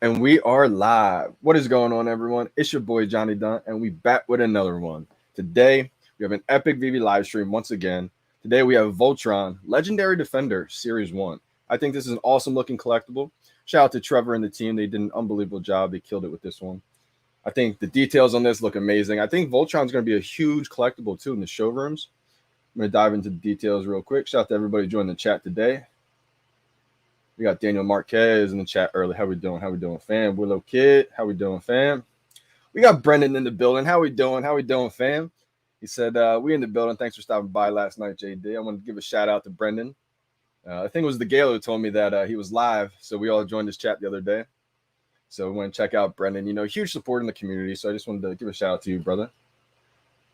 And we are live. What is going on, everyone? It's your boy Johnny Dunn, and we back with another one. Today, we have an epic VeVe live stream once again. Today, we have Voltron, Legendary Defender, Series 1. I think this is an awesome looking collectible. Shout out to Trevor and the team. They did an unbelievable job. They killed it with this one. I think the details on this look amazing. I think Voltron's going to be a huge collectible, too, in the showrooms. I'm going to dive into the details real quick. Shout out to everybody joining the chat today. We got Daniel Marquez in the chat early. How we doing? How we doing, fam? Willow Kid. How we doing, fam? We got Brendan in the building. How we doing? How we doing, fam? He said, we in the building. Thanks for stopping by last night, JD. I want to give a shout out to Brendan. I think it was the Gale who told me that he was live. So we all joined his chat the other day. So we want to check out Brendan. You know, huge support in the community. So I just wanted to give a shout out to you, brother.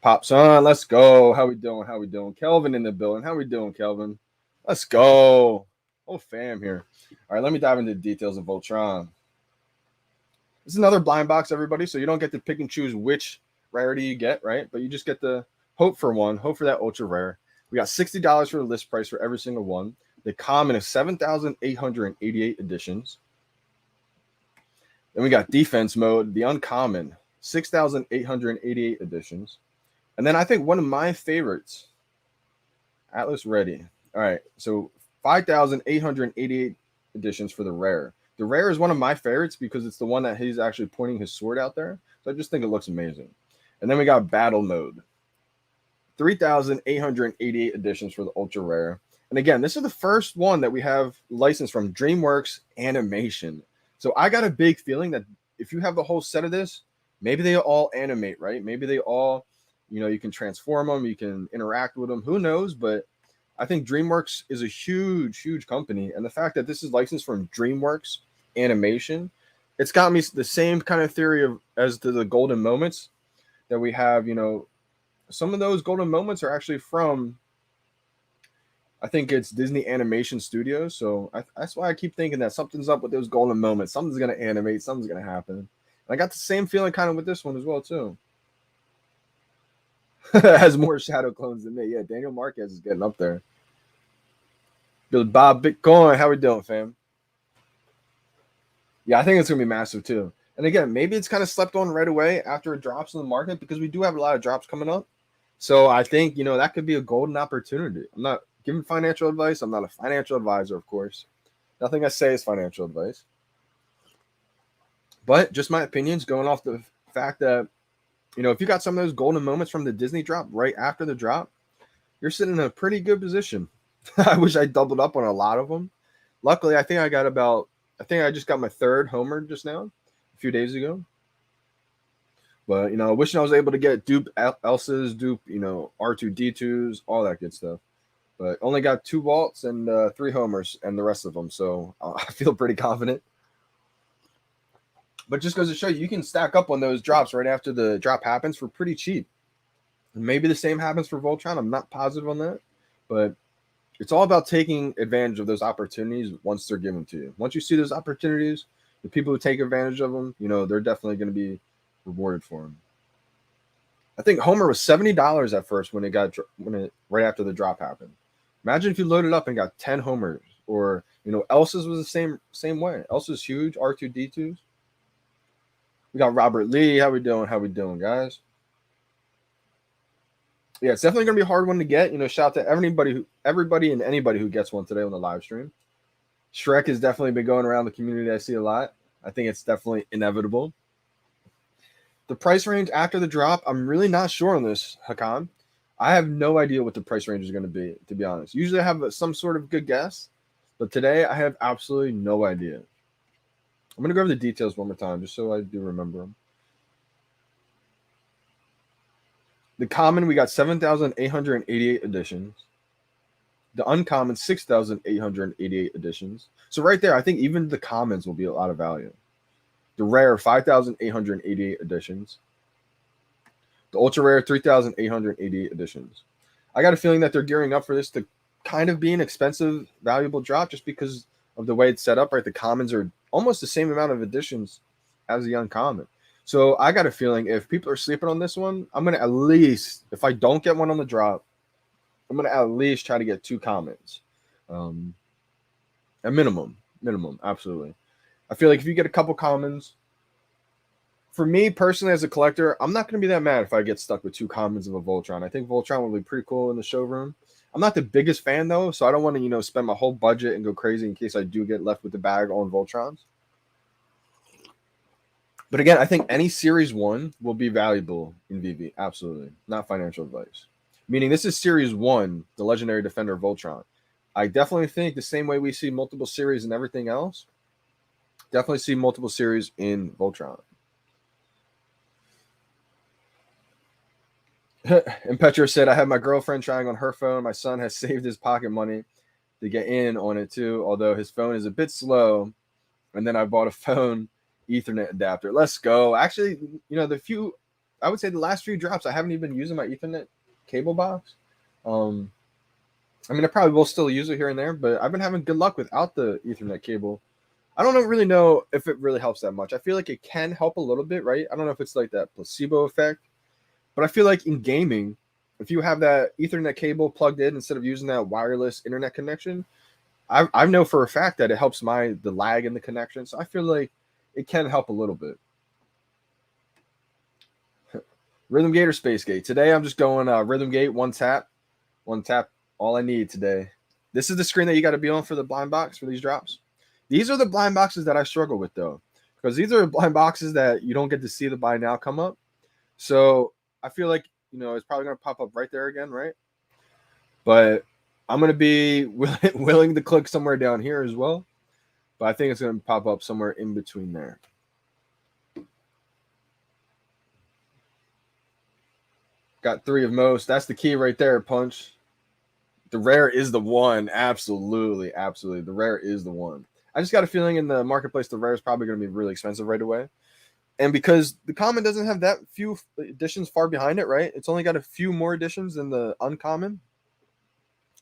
Pops on. Let's go. How we doing? How we doing? Kelvin in the building. How we doing, Kelvin? Let's go. Oh, fam here. All right, let me dive into the details of Voltron. This is another blind box, everybody, so you don't get to pick and choose which rarity you get, right? But you just get to hope for one, hope for that ultra rare. We got $60 for the list price for every single one. The common is 7,888 editions. Then we got defense mode, the uncommon, 6,888 editions. And then I think one of my favorites, Atlas Ready. All right, so 5,888 editions for the rare. The rare is one of my favorites because it's the one that he's actually pointing his sword out there. So I just think it looks amazing. And then we got battle mode. 3,888 editions for the ultra rare. And again, this is the first one that we have licensed from DreamWorks Animation. So I got a big feeling that if you have the whole set of this, maybe they all animate, right? Maybe they all, you can transform them, you can interact with them. Who knows? But I think DreamWorks is a huge, huge company. And the fact that this is licensed from DreamWorks Animation, it's got me the same kind of theory as to the golden moments that we have. Some of those golden moments are actually from, I think it's Disney Animation Studios. So that's why I keep thinking that something's up with those golden moments. Something's going to animate. Something's going to happen. And I got the same feeling kind of with this one as well, too. Has more shadow clones than me. Yeah, Daniel Marquez is getting up there. Bill Bob Bitcoin, how we doing, fam? Yeah, I think it's gonna be massive too. And again, maybe it's kind of slept on right away after it drops in the market because we do have a lot of drops coming up. So I think that could be a golden opportunity. I'm not giving financial advice. I'm not a financial advisor, of course. Nothing I say is financial advice. But just my opinions going off the fact that if you got some of those golden moments from the Disney drop right after the drop, you're sitting in a pretty good position. I wish I doubled up on a lot of them. Luckily, I think I just got my third homer just now, a few days ago. But, wishing I was able to get dupe Elsa's, dupe, R2D2s, all that good stuff. But only got 2 vaults and 3 homers and the rest of them. So I feel pretty confident. But just goes to show you can stack up on those drops right after the drop happens for pretty cheap. And maybe the same happens for Voltron. I'm not positive on that. But it's all about taking advantage of those opportunities once they're given to you. Once you see those opportunities, the people who take advantage of them, they're definitely going to be rewarded for them. I think Homer was $70 at first when it right after the drop happened. Imagine if you loaded up and got 10 homers, or Elsa's was the same way. Elsa's huge, R2D2s. We got Robert Lee. How we doing? How we doing, guys? Yeah, it's definitely gonna be a hard one to get. Shout out to everybody and anybody who gets one today on the live stream. Shrek has definitely been going around the community. I see a lot. I think it's definitely inevitable. The price range after the drop, I'm really not sure on this, Hakan. I have no idea what the price range is going to be, to be honest. Usually I have some sort of good guess, but today I have absolutely no idea. I'm going to go over the details one more time, just so I do remember them. The common, we got 7,888 editions. The uncommon, 6,888 editions. So right there, I think even the commons will be a lot of value. The rare, 5,888 editions. The ultra rare, 3,888 editions. I got a feeling that they're gearing up for this to kind of be an expensive, valuable drop just because of the way it's set up, right? The commons are almost the same amount of editions as the uncommon. So I got a feeling if people are sleeping on this one, I'm going to at least, if I don't get one on the drop, I'm going to at least try to get 2 commons. A minimum, absolutely. I feel like if you get a couple commons, for me personally as a collector, I'm not going to be that mad if I get stuck with 2 commons of a Voltron. I think Voltron will be pretty cool in the showroom. I'm not the biggest fan though, so I don't want to, spend my whole budget and go crazy in case I do get left with the bag on Voltrons. But again, I think any Series 1 will be valuable in VeVe. Absolutely. Not financial advice. Meaning this is Series 1, the Legendary Defender Voltron. I definitely think the same way we see multiple series and everything else, definitely see multiple series in Voltron. And Petra said, I have my girlfriend trying on her phone. My son has saved his pocket money to get in on it too, although his phone is a bit slow. And then I bought a phone Ethernet adapter. Let's go. Actually, I would say the last few drops, I haven't even been using my Ethernet cable box. I probably will still use it here and there, but I've been having good luck without the Ethernet cable. I don't really know if it really helps that much. I feel like it can help a little bit, right? I don't know if it's like that placebo effect. But I feel like in gaming, if you have that Ethernet cable plugged in instead of using that wireless internet connection, I know for a fact that it helps the lag in the connection. So I feel like it can help a little bit. Rhythm Gate or Space Gate? Today I'm just going Rhythm Gate, one tap, all I need today. This is the screen that you got to be on for the blind box for these drops. These are the blind boxes that I struggle with though, because these are blind boxes that you don't get to see the buy now come up. So I feel like, it's probably going to pop up right there again, right? But I'm going to be willing to click somewhere down here as well. But I think it's going to pop up somewhere in between there. Got 3 of most. That's the key right there, Punch. The rare is the one. Absolutely, absolutely. The rare is the one. I just got a feeling in the marketplace, the rare is probably going to be really expensive right away. And because the common doesn't have that few editions far behind it, right? It's only got a few more editions than the uncommon.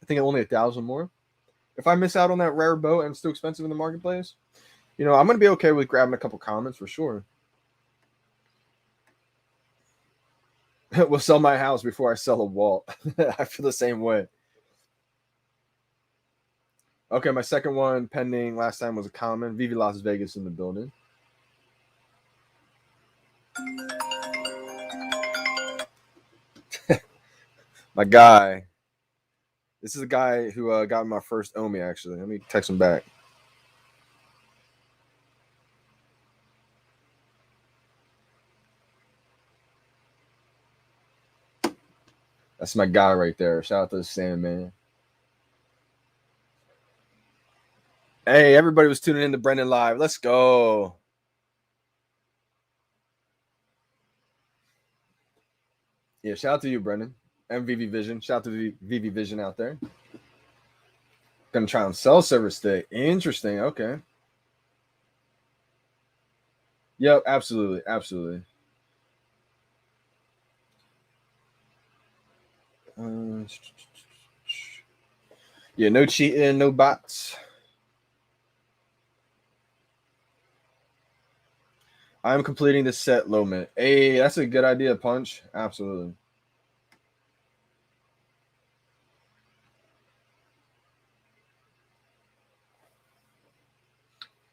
I think only 1,000 more. If I miss out on that rare boat and it's too expensive in the marketplace, I'm going to be okay with grabbing a couple commons for sure. We'll sell my house before I sell a wall. I feel the same way. Okay, my second one pending last time was a common. VeVe Las Vegas in the building. My guy. This is a guy who got my first Omi, actually. Let me text him back. That's my guy right there. Shout out to the Sandman. Hey, everybody was tuning in to Brendan Live. Let's go. Yeah, shout out to you, Brendan. And VeVe Vision. Shout out to VeVe Vision out there. Gonna try on cell service day. Interesting. Okay. Yep, absolutely. Absolutely. Yeah, no cheating, no bots. I'm completing the set low mint. Hey, that's a good idea, Punch. Absolutely.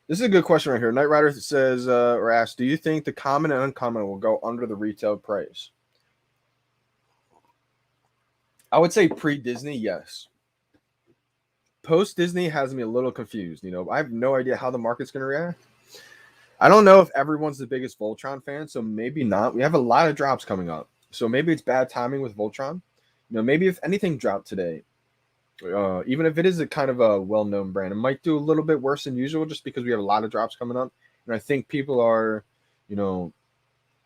This is a good question right here. Knight Rider says or asks, do you think the common and uncommon will go under the retail price? I would say pre-Disney, yes. Post-Disney has me a little confused. I have no idea how the market's going to react. I don't know if everyone's the biggest Voltron fan, so maybe not. We have a lot of drops coming up. So maybe it's bad timing with Voltron. Maybe if anything dropped today, even if it is a kind of a well-known brand, it might do a little bit worse than usual just because we have a lot of drops coming up. And I think people are,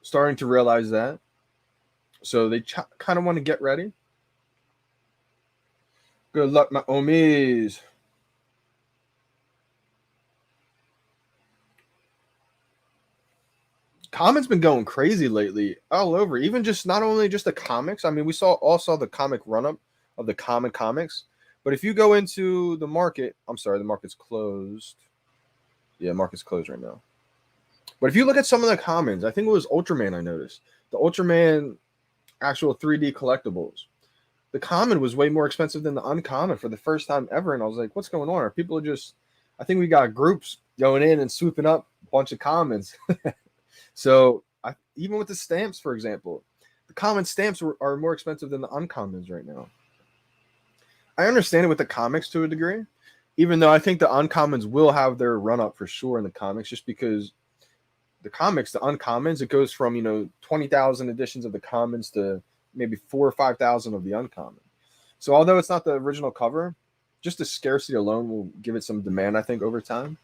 starting to realize that. So they kind of want to get ready. Good luck, my homies. Comics been going crazy lately, all over. Even just not only just the comics. I mean, we all saw the comic run up of the common comics. But if you go into the market, I'm sorry, the market's closed. Yeah, market's closed right now. But if you look at some of the commons, I think it was Ultraman. I noticed the Ultraman actual 3D collectibles. The common was way more expensive than the uncommon for the first time ever, and I was like, "What's going on? Are people just?" I think we got groups going in and swooping up a bunch of commons. So even with the stamps, for example, the common stamps are more expensive than the uncommons right now. I understand it with the comics to a degree, even though I think the uncommons will have their run up for sure in the comics, just because the comics, the uncommons, it goes from 20,000 editions of the commons to maybe 4,000 or 5,000 of the uncommon. So although it's not the original cover, just the scarcity alone will give it some demand, I think, over time.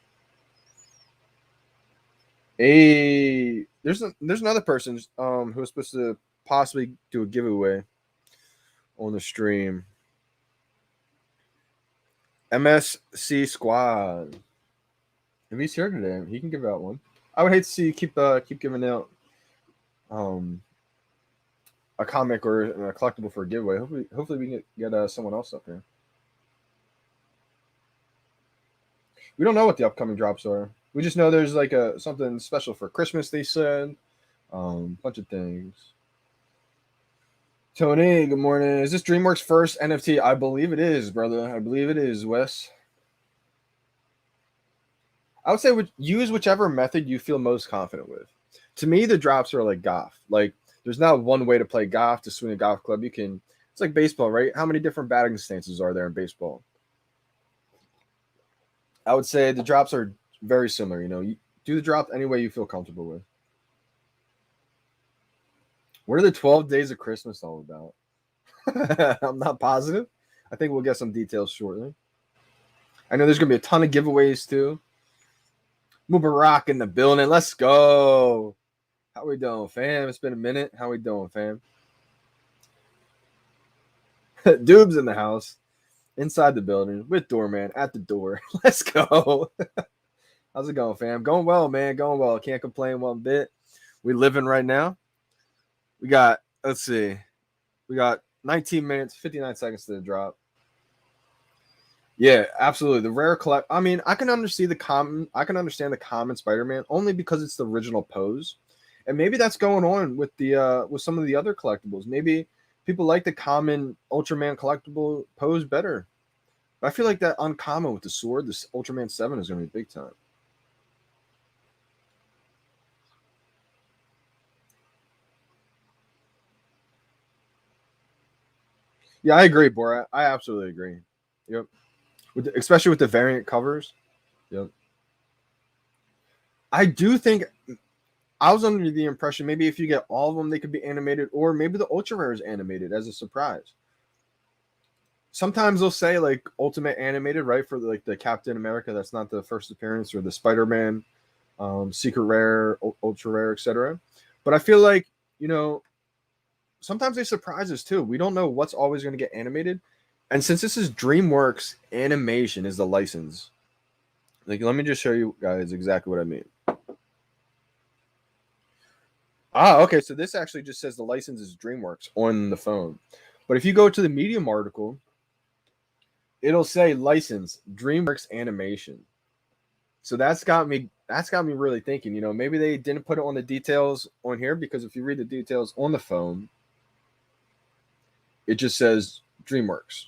There's another person who was supposed to possibly do a giveaway on the stream. MSC Squad. If he's here today, he can give out one. I would hate to see you keep giving out a comic or a collectible for a giveaway. Hopefully we can get someone else up here. We don't know what the upcoming drops are. We just know there's like something special for Christmas, they said. Bunch of things. Tony, good morning. Is this DreamWorks first NFT? I believe it is, brother. I believe it is, Wes. I would say use whichever method you feel most confident with. To me, the drops are like golf. Like, there's not one way to play golf, to swing a golf club. It's like baseball, right? How many different batting stances are there in baseball? I would say the drops are very similar. You do the drop any way you feel comfortable with. What are the 12 days of Christmas all about? I'm not positive. I think we'll get some details shortly. I know there's going to be a ton of giveaways too. Mubarak in the building. Let's go. How we doing, fam? It's been a minute. How we doing, fam? Doob's in the house. Inside the building with doorman at the door. Let's go. How's it going, fam? Going well, man. Going well. Can't complain one bit. We living right now. We got, let's see. We got 19 minutes, 59 seconds to the drop. Yeah, absolutely. The rare collect. I mean, I can understand the common Spider-Man only because it's the original pose, and maybe that's going on with with some of the other collectibles. Maybe people like the common Ultraman collectible pose better. But I feel like that uncommon with the sword, this Ultraman 7 is going to be big time. Yeah, I agree, Borat. I absolutely agree. Yep. Especially with the variant covers. Yep. I do think I was under the impression maybe if you get all of them, they could be animated, or maybe the ultra rare is animated as a surprise. Sometimes they'll say like Ultimate animated, right, for like the Captain America that's not the first appearance, or the Spider-Man, secret rare, ultra rare, etc. But I feel like sometimes they surprise us too. We don't know what's always going to get animated, and since this is DreamWorks Animation is the license, like let me just show you guys exactly what I mean. Okay. So this actually just says the license is DreamWorks on the phone. But if you go to the Medium article, it'll say license DreamWorks Animation. So that's got me really thinking, maybe they didn't put it on the details on here, because if you read the details on the phone, it just says DreamWorks.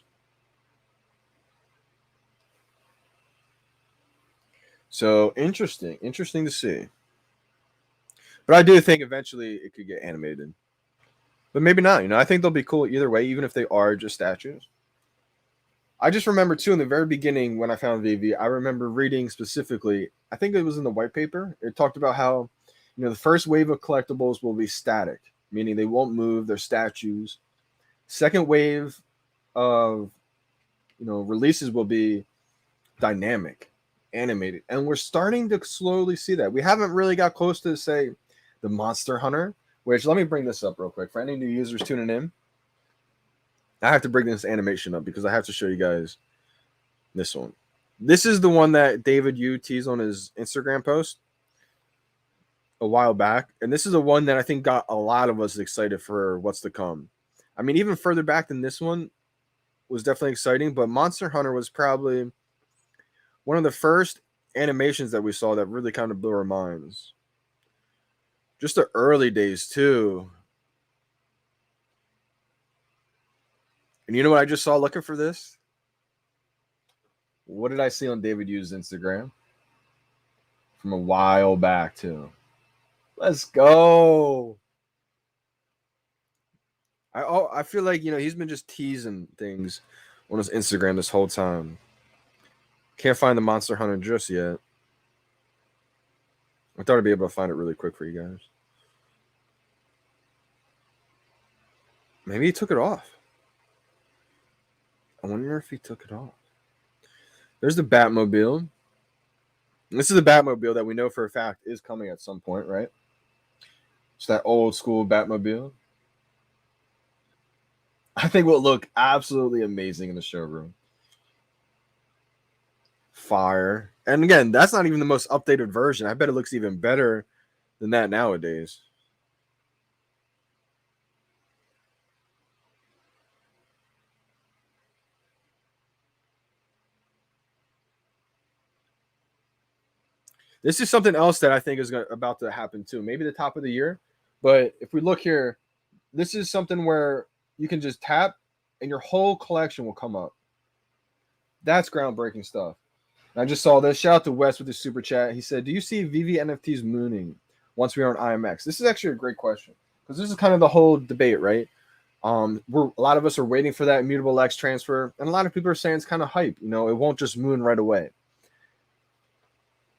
So interesting to see. But I do think eventually it could get animated. But maybe not. I think they'll be cool either way, even if they are just statues. I just remember, too, in the very beginning when I found VeVe, I remember reading specifically, I think it was in the white paper, it talked about how, the first wave of collectibles will be static, meaning they won't move, they're statues. Second wave of, releases will be dynamic, animated. And we're starting to slowly see that. We haven't really got close to, say, the Monster Hunter, which, let me bring this up real quick for any new users tuning in. I have to bring this animation up because I have to show you guys this one. This is the one that David Yu teased on his Instagram post a while back. And this is the one that I think got a lot of us excited for what's to come. I mean, even further back than this one was definitely exciting, but Monster Hunter was probably one of the first animations that we saw that really kind of blew our minds. Just the early days, too. And you know what I just saw looking for this? What did I see on David Yu's Instagram? from a while back too. Let's go. I feel like, you know, he's been just teasing things on his Instagram this whole time. Can't find the Monster Hunter just yet. I thought I'd be able to find it really quick for you guys. Maybe he took it off. I wonder if he took it off. There's the Batmobile. This is the Batmobile that we know for a fact is coming at some point, right? It's that old school Batmobile. I think will look absolutely amazing in the showroom. Fire. And again, that's not even the most updated version. I bet it looks even better than that nowadays. This is something else that I think is about to happen too. Maybe the top of the year. But if we look here, this is something where you can just tap and your whole collection will come up. That's groundbreaking stuff. And I just saw this. Shout out to Wes with the super chat. He said, do you see VeVe NFTs mooning once we are on IMX? This is actually a great question because this is kind of the whole debate, right? A lot of us are waiting for that immutable X transfer. And a lot of people are saying it's kind of hype. You know, it won't just moon right away.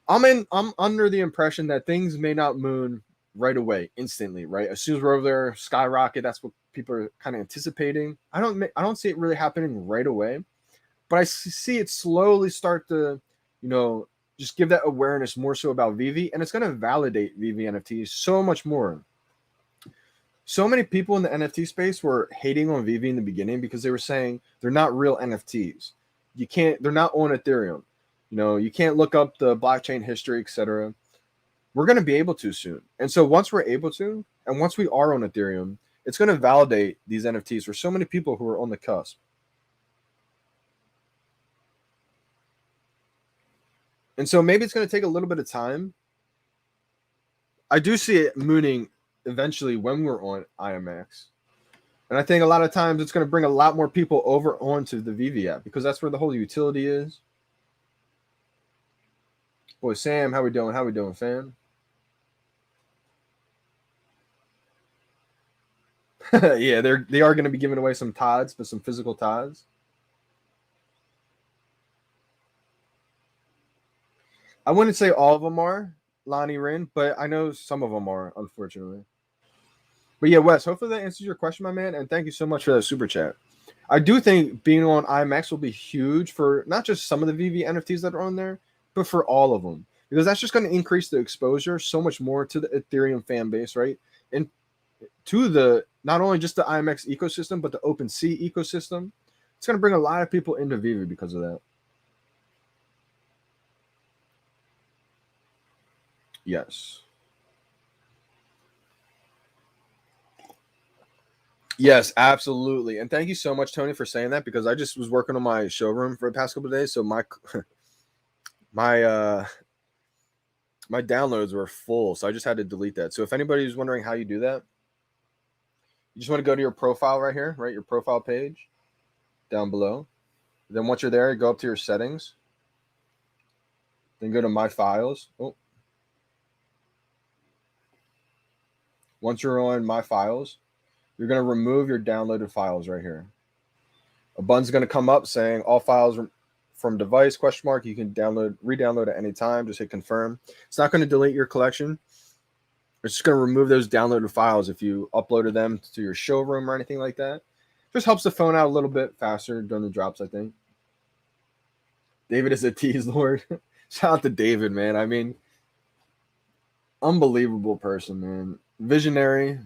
I'm under the impression that things may not moon right away, instantly, right? As soon as we're over there, skyrocket. That's what people are kind of anticipating. I don't see it really happening right away, but I see it slowly start to, you know, just give that awareness more so about VeVe, and it's going to validate VeVe NFTs so much more. So many people in the NFT space were hating on VeVe in the beginning because they were saying they're not real NFTs. They're not on Ethereum. You know, you can't look up the blockchain history, etc. We're going to be able to soon. And so once we're able to, and once we are on Ethereum, it's going to validate these NFTs for so many people who are on the cusp. And so maybe it's going to take a little bit of time. I do see it mooning eventually when we're on IMX. And I think a lot of times it's going to bring a lot more people over onto the VeVe app because that's where the whole utility is. Boy, Sam, how we doing? How we doing, fam? Yeah, they are going to be giving away some TODs, but some physical TODs. I wouldn't say all of them are Lonnie Rin, but I know some of them are, unfortunately. But yeah, Wes, hopefully that answers your question, my man. And thank you so much for that super chat. I do think being on IMX will be huge for not just some of the VeVe NFTs that are on there, but for all of them. Because that's just going to increase the exposure so much more to the Ethereum fan base, right? And to the not only just the IMX ecosystem, but the OpenSea ecosystem. It's going to bring a lot of people into VeVe because of that. Yes. Yes, absolutely. And thank you so much, Tony, for saying that because I just was working on my showroom for the past couple of days. So my downloads were full. So I just had to delete that. So if anybody's wondering how you do that, you just want to go to your profile right here, right? Your profile page down below. Then once you're there, go up to your settings. Then go to My Files. Oh. Once you're on My Files, you're going to remove your downloaded files right here. A button's going to come up saying all files from device, ? You can re-download at any time. Just hit confirm. It's not going to delete your collection. It's just going to remove those downloaded files if you uploaded them to your showroom or anything like that. Just helps the phone out a little bit faster during the drops, I think. David is a tease lord. Shout out to David, man. I mean, unbelievable person, man. Visionary.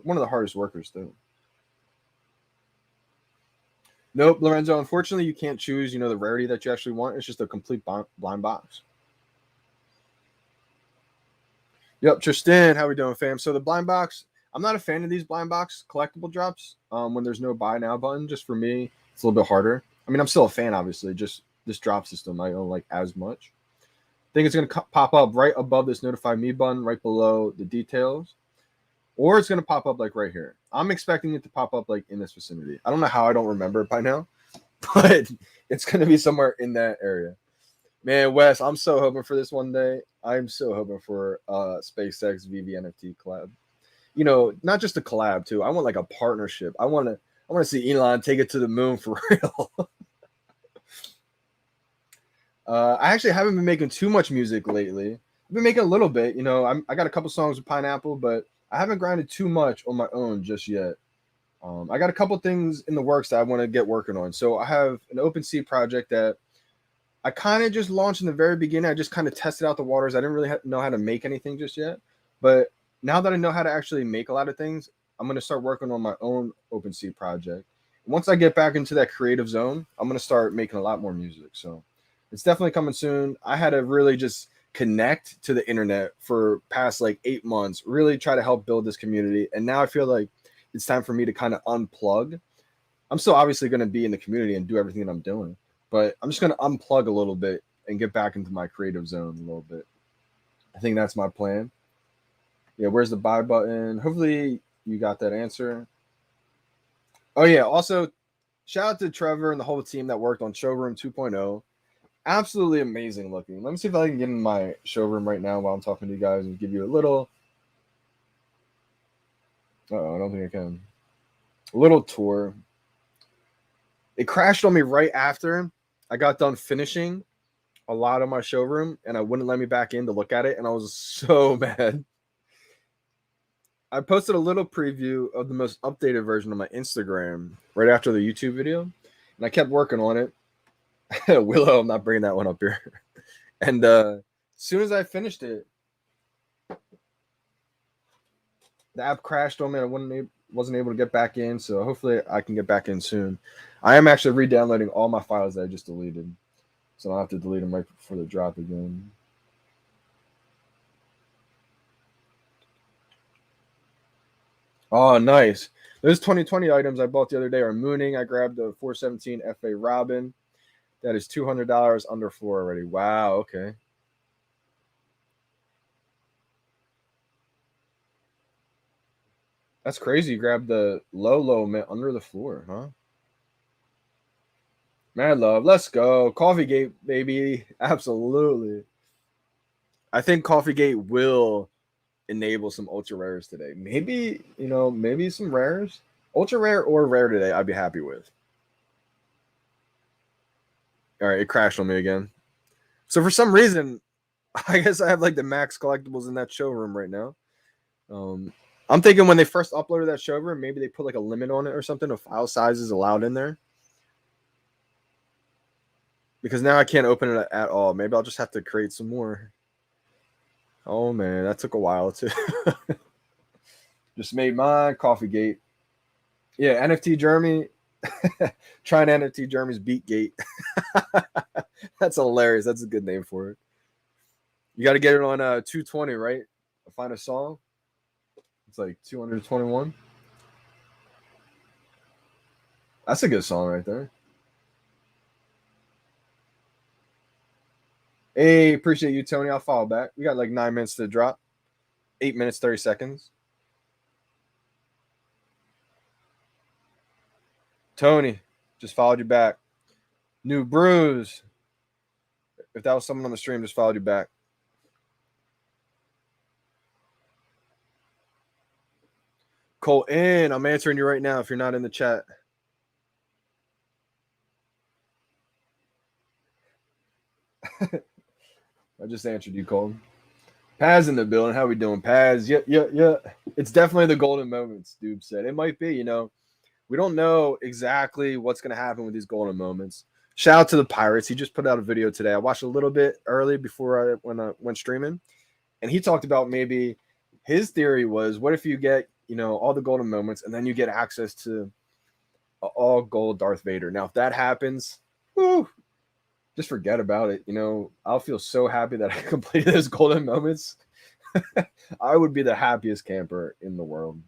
One of the hardest workers, too. Nope, Lorenzo. Unfortunately, you can't choose, the rarity that you actually want. It's just a complete blind box. Yep, Tristan, how we doing, fam? So the blind box, I'm not a fan of these blind box collectible drops when there's no buy now button. Just for me, it's a little bit harder. I mean, I'm still a fan, obviously. Just this drop system, I don't like as much. I think it's going to pop up right above this notify me button, right below the details. Or it's going to pop up like right here. I'm expecting it to pop up like in this vicinity. I don't know how I don't remember it by now, but it's going to be somewhere in that area. Man, Wes, I'm so hoping for this one day. I'm so hoping for SpaceX VeVe NFT collab. You know, not just a collab too. I want like a partnership. I want to see Elon take it to the moon for real. I actually haven't been making too much music lately. I've been making a little bit. You know, I got a couple songs with Pineapple, but I haven't grinded too much on my own just yet. I got a couple things in the works that I want to get working on. So I have an OpenSea project that I kind of just launched in the very beginning. I just kind of tested out the waters. I didn't really know how to make anything just yet. But now that I know how to actually make a lot of things, I'm going to start working on my own OpenSea project. Once I get back into that creative zone, I'm going to start making a lot more music. So it's definitely coming soon. I had to really just connect to the internet for past like 8 months, really try to help build this community. And now I feel like it's time for me to kind of unplug. I'm still obviously going to be in the community and do everything that I'm doing, but I'm just going to unplug a little bit and get back into my creative zone a little bit. I think that's my plan. Yeah, where's the buy button? Hopefully you got that answer. Oh, yeah. Also, shout out to Trevor and the whole team that worked on Showroom 2.0. Absolutely amazing looking. Let me see if I can get in my showroom right now while I'm talking to you guys and give you a little. I don't think I can. A little tour. It crashed on me right after I got done finishing a lot of my showroom, and I wouldn't let me back in to look at it, and I was so mad. I posted a little preview of the most updated version of my Instagram right after the YouTube video, and I kept working on it. Willow, I'm not bringing that one up here. And as soon as I finished it, the app crashed on me. I wasn't able to get back in, so hopefully I can get back in soon. I am actually re-downloading all my files that I just deleted, so I don't have to delete them right before they drop again. Oh, nice. Those 2020 items I bought the other day are mooning. I grabbed the 417 FA Robin. That is $200 under floor already. Wow, okay. That's crazy. You grabbed the low mint under the floor, huh? Mad love. Let's go. Coffee Gate, baby. Absolutely. I think Coffee Gate will enable some ultra rares today. Maybe, maybe some rares. Ultra rare or rare today, I'd be happy with. All right, it crashed on me again. So for some reason, I guess I have like the max collectibles in that showroom right now. I'm thinking when they first uploaded that showroom, maybe they put like a limit on it or something of file sizes allowed in there. Because now I can't open it at all. Maybe I'll just have to create some more. Oh man, that took a while too. Just made mine. Coffee Gate. Yeah, NFT Jeremy. Trying NFT Jeremy's Beat Gate. That's hilarious. That's a good name for it. You got to get it on 220, right? Find a song. It's like 221. That's a good song right there. Hey, appreciate you, Tony. I'll follow back. We got like 9 minutes to drop. 8 minutes, 30 seconds. Tony, just followed you back. New Brews. If that was someone on the stream, just followed you back. Colton, I'm answering you right now if you're not in the chat. I just answered you, Colton. Paz in the building. How we doing, Paz? Yeah. It's definitely the golden moments, Doob said. It might be, we don't know exactly what's going to happen with these golden moments. Shout out to the Pirates. He just put out a video today. I watched a little bit early before I went streaming, and he talked about maybe his theory was, what if you get, all the golden moments and then you get access to all gold Darth Vader. Now, if that happens, whoo, just forget about it. I'll feel so happy that I completed those golden moments. I would be the happiest camper in the world.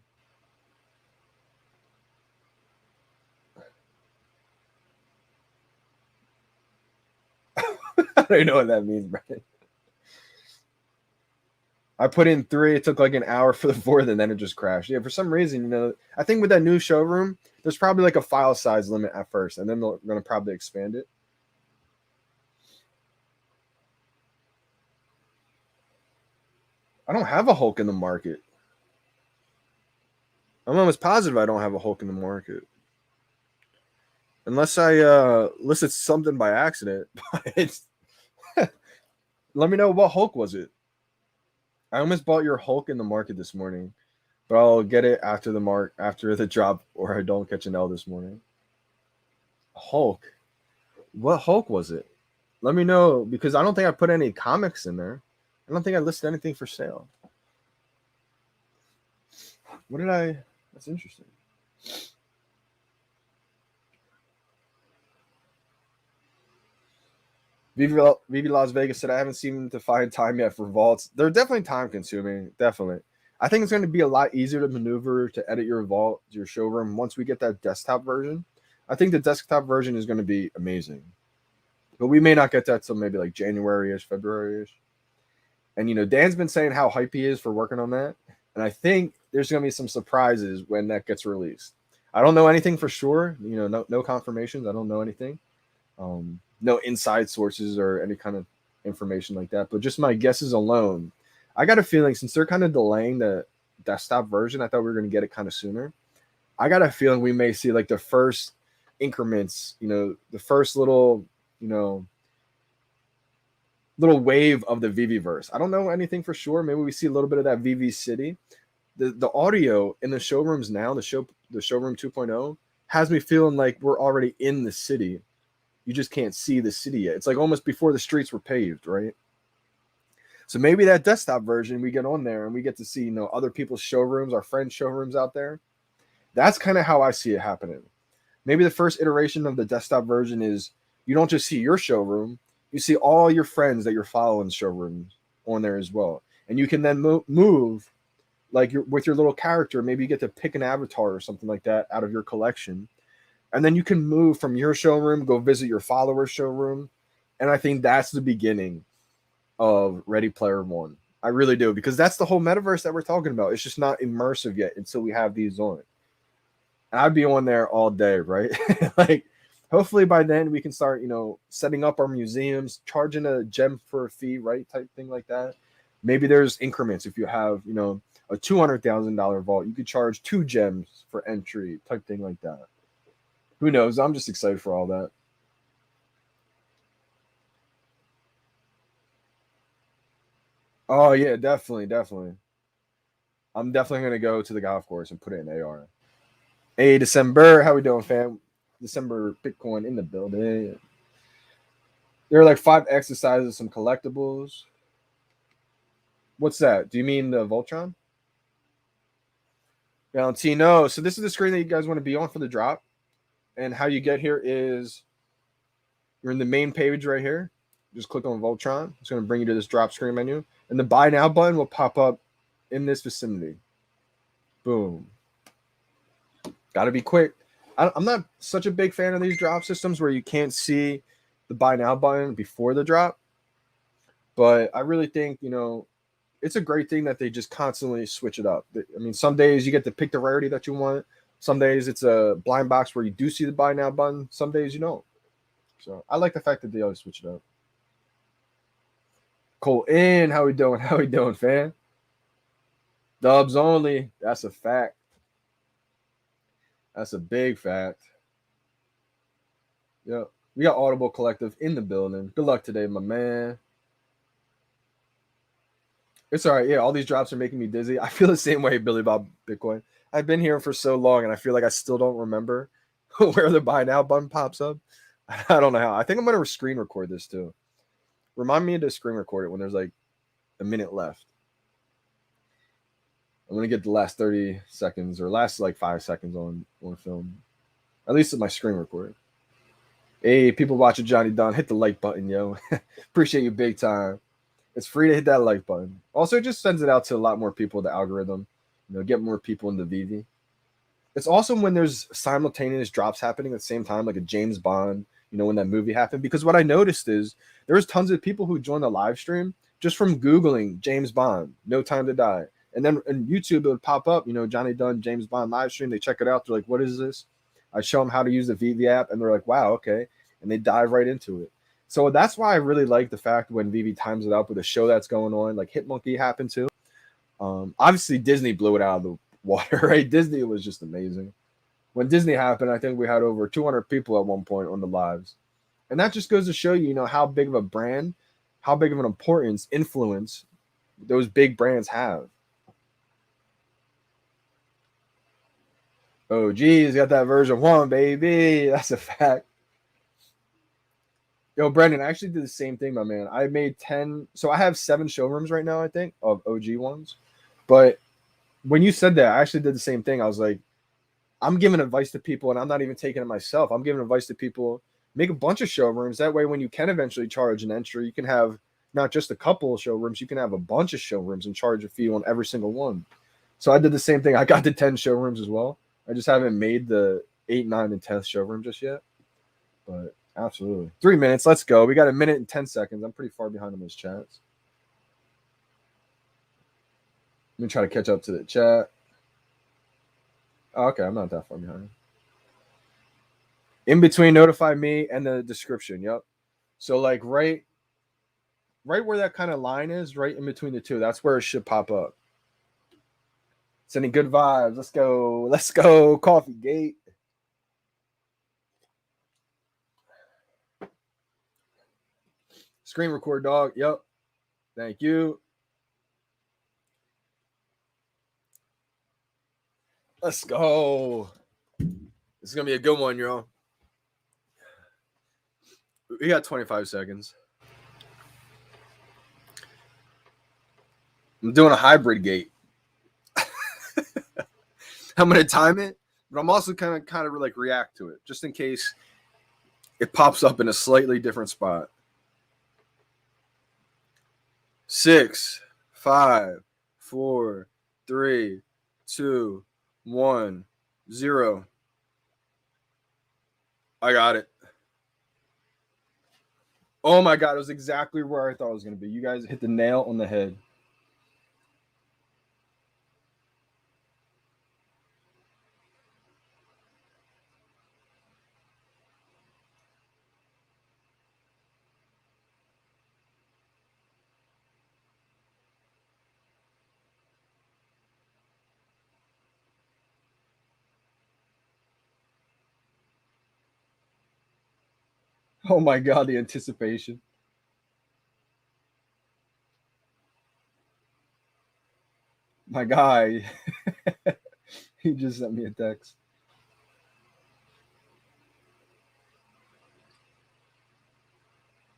I don't even know what that means, Brian. I put in 3. It took like an hour for the 4th, and then it just crashed. Yeah, for some reason, I think with that new showroom, there's probably like a file size limit at first, and then they're going to probably expand it. I don't have a Hulk in the market. I'm almost positive I don't have a Hulk in the market. Unless I listed something by accident. Let me know, what Hulk was it? I almost bought your Hulk in the market this morning, but I'll get it after the drop, or I don't catch an L this morning. Hulk. What Hulk was it? Let me know, because I don't think I put any comics in there. I don't think I listed anything for sale. What did I? That's interesting. VeVe Las Vegas said, I haven't seemed to find time yet for vaults. They're definitely time consuming. Definitely. I think it's going to be a lot easier to maneuver to edit your vault, your showroom, once we get that desktop version. I think the desktop version is going to be amazing. But we may not get that till maybe like January-ish, February-ish. And, Dan's been saying how hype he is for working on that. And I think there's going to be some surprises when that gets released. I don't know anything for sure. No confirmations. I don't know anything. No inside sources or any kind of information like that. But just my guesses alone, I got a feeling, since they're kind of delaying the desktop version, I thought we were going to get it kind of sooner. I got a feeling we may see like the first increments, the first little wave of the VeVe verse. I don't know anything for sure. Maybe we see a little bit of that VeVe City. The audio in the showrooms now, the showroom 2.0, has me feeling like we're already in the city. You just can't see the city yet. It's like almost before the streets were paved, right? So maybe that desktop version, we get on there and we get to see, other people's showrooms, our friends' showrooms out there. That's kind of how I see it happening. Maybe the first iteration of the desktop version is you don't just see your showroom, you see all your friends that you're following showrooms on there as well. And you can then move like with your little character. Maybe you get to pick an avatar or something like that out of your collection. And then you can move from your showroom, go visit your follower's showroom. And I think that's the beginning of Ready Player One. I really do, because that's the whole metaverse that we're talking about. It's just not immersive yet until we have these on. And I'd be on there all day, right? Like, hopefully by then we can start, setting up our museums, charging a gem for a fee, right? Type thing like that. Maybe there's increments. If you have, a $200,000 vault, you could charge 2 gems for entry, type thing like that. Who knows? I'm just excited for all that. Oh yeah, definitely, definitely. I'm definitely gonna go to the golf course and put it in AR. Hey, December, how we doing, fam? December Bitcoin in the building. There are like 5 exercises, some collectibles. What's that? Do you mean the Voltron? Valentino. So this is the screen that you guys want to be on for the drop. And how you get here is you're in the main page right here. Just click on Voltron. It's going to bring you to this drop screen menu. And the buy now button will pop up in this vicinity. Boom. Got to be quick. I'm not such a big fan of these drop systems where you can't see the buy now button before the drop. But I really think, it's a great thing that they just constantly switch it up. I mean, some days you get to pick the rarity that you want. Some days it's a blind box where you do see the buy now button. Some days you don't. So I like the fact that they always switch it up. Cole in, how we doing? How we doing, fam? Dubs only. That's a fact. That's a big fact. Yep. We got Audible Collective in the building. Good luck today, my man. It's all right. Yeah, all these drops are making me dizzy. I feel the same way, Billy Bob Bitcoin. I've been here for so long, and I feel like I still don't remember where the buy now button pops up. I don't know how. I think I'm going to screen record this too. Remind me to screen record it when there's like a minute left. I'm going to get the last 30 seconds or last like 5 seconds on film. At least at my screen recording. Hey, people watching Johnny Dunn, hit the like button, yo. Appreciate you big time. It's free to hit that like button. Also, it just sends it out to a lot more people, the algorithm. Get more people into VeVe. It's awesome when there's simultaneous drops happening at the same time, like a James Bond, when that movie happened. Because what I noticed is there was tons of people who joined the live stream just from Googling James Bond, No Time to Die. And then on YouTube, it would pop up, Johnny Dunn, James Bond live stream. They check it out. They're like, what is this? I show them how to use the VeVe app. And they're like, wow, okay. And they dive right into it. So that's why I really like the fact when VeVe times it up with a show that's going on, like Hitmonkey happened to. Obviously, Disney blew it out of the water, right? Disney was just amazing. When Disney happened, I think we had over 200 people at one point on the lives. And that just goes to show you, how big of a brand, how big of an importance, influence those big brands have. Oh, geez, got that version 1, baby. That's a fact. Yo, Brendan, I actually did the same thing, my man. I made 10. So I have 7 showrooms right now, I think, of OG ones. But when you said that, I actually did the same thing. I was like, I'm giving advice to people, and I'm not even taking it myself. I'm giving advice to people. Make a bunch of showrooms. That way, when you can eventually charge an entry, you can have not just a couple of showrooms. You can have a bunch of showrooms and charge a fee on every single one. So I did the same thing. I got the 10 showrooms as well. I just haven't made the 8, 9, and 10th showroom just yet. But absolutely. 3 minutes. Let's go. We got 1 minute and 10 seconds. I'm pretty far behind on those chats. Let me try to catch up to the chat. Oh, okay, I'm not that far behind. In between notify me and the description. Yep. So like right where that kind of line is, right in between the two, that's where it should pop up. Sending good vibes. Let's go. Let's go. Coffee Gate. Screen record, dog. Yep. Thank you. Let's go. This is going to be a good one, y'all. We got 25 seconds. I'm doing a hybrid gate. I'm going to time it, but I'm also kind of like react to it just in case it pops up in a slightly different spot. 6, 5, 4, 3, 2, 1, 0. I got it. Oh my God, it was exactly where I thought it was going to be. You guys hit the nail on the head. Oh my God, the anticipation. My guy, he just sent me a text.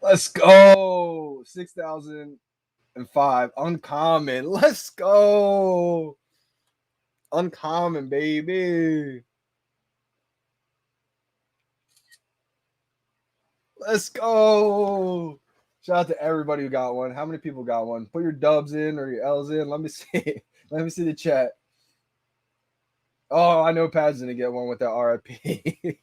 Let's go. 6,005. Uncommon. Let's go. Uncommon, baby. Let's go. Shout out to everybody who got one. How many people got one? Put your dubs in or your L's in. Let me see. Let me see the chat. Oh, I know Pad's gonna get one with that RIP.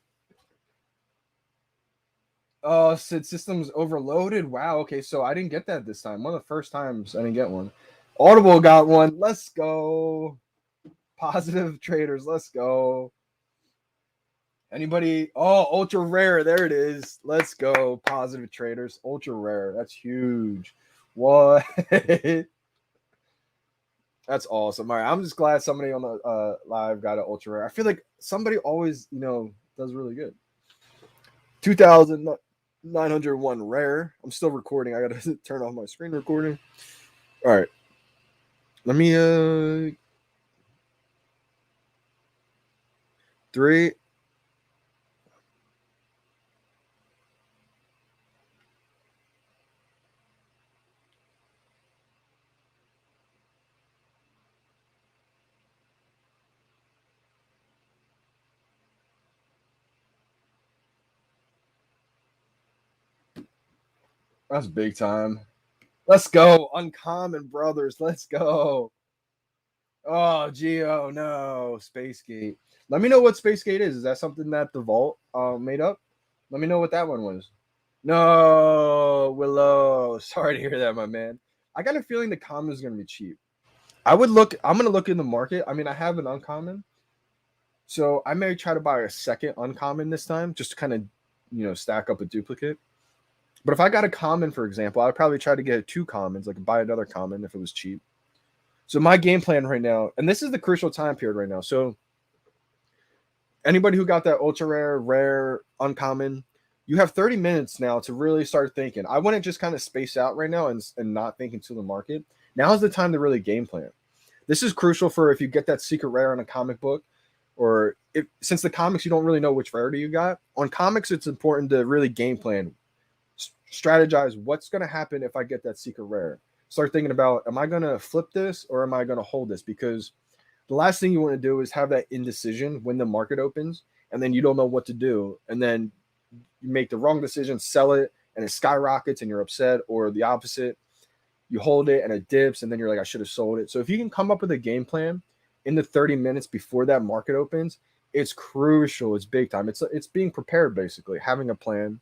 Oh, Sid Systems overloaded. Wow. Okay, so I didn't get that this time. One of the first times I didn't get one. Audible got one. Let's go. Positive traders. Let's go. Anybody? Oh, ultra rare. There it is. Let's go. Positive traders. Ultra rare. That's huge. What? That's awesome. All right. I'm just glad somebody on the live got an ultra rare. I feel like somebody always, does really good. 2,901 rare. I'm still recording. I got to turn off my screen recording. All right. Let me, 3. That's big time. Let's go. Uncommon brothers. Let's go. Oh, Geo, no. Space Gate. Let me know what Space Gate is. Is that something that the Vault made up? Let me know what that one was. No, Willow. Sorry to hear that, my man. I got a feeling the common is going to be cheap. I'm going to look in the market. I mean, I have an uncommon. So I may try to buy a second uncommon this time just to kind of, stack up a duplicate. But if I got a common, for example, I'd probably try to get 2 commons, like buy another common if it was cheap. So my game plan right now, and this is the crucial time period right now. So anybody who got that ultra rare, rare, uncommon, you have 30 minutes now to really start thinking. I wouldn't just kind of space out right now and not think into the market. Now is the time to really game plan. This is crucial for if you get that secret rare on a comic book, or if since the comics you don't really know which rarity you got. On comics, it's important to really game plan, strategize what's going to happen if I get that secret rare. Start thinking about, am I going to flip this or am I going to hold this? Because the last thing you want to do is have that indecision when the market opens and then you don't know what to do. And then you make the wrong decision, sell it, and it skyrockets and you're upset, or the opposite. You hold it and it dips and then you're like, I should have sold it. So if you can come up with a game plan in the 30 minutes before that market opens, it's crucial. It's big time. It's being prepared, basically, having a plan.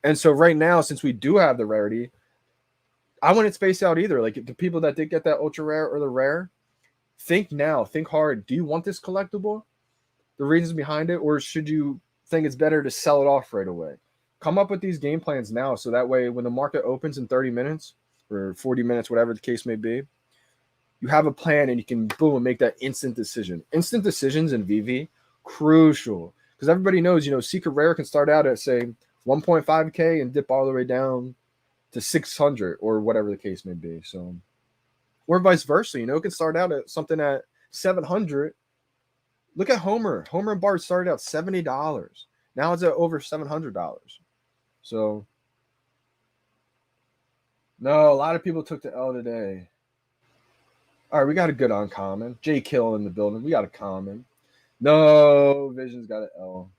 And so right now, since we do have the rarity, I wouldn't space out either. Like the people that did get that ultra rare or the rare, think now, think hard. Do you want this collectible? The reasons behind it, or should you think it's better to sell it off right away? Come up with these game plans now, so that way when the market opens in 30 minutes or 40 minutes, whatever the case may be, you have a plan and you can boom make that instant decision. Instant decisions in VeVe, crucial, because everybody knows, secret rare can start out at say 1.5K and dip all the way down to 600 or whatever the case may be. So, or vice versa, it can start out at something at 700. Look at Homer. Homer and Bart started out $70. Now it's at over $700. So, no, a lot of people took the L today. All right, we got a good uncommon. J Kill in the building. We got a common. No, Vision's got an L.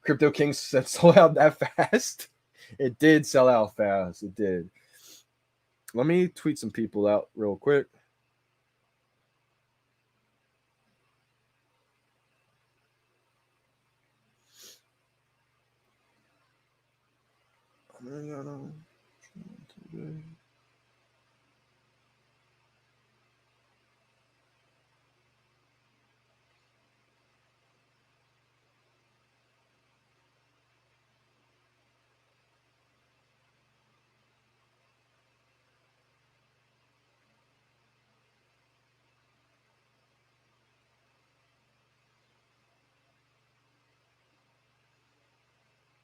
Crypto King said sold out that fast. It did sell out fast. It did. Let me tweet some people out real quick.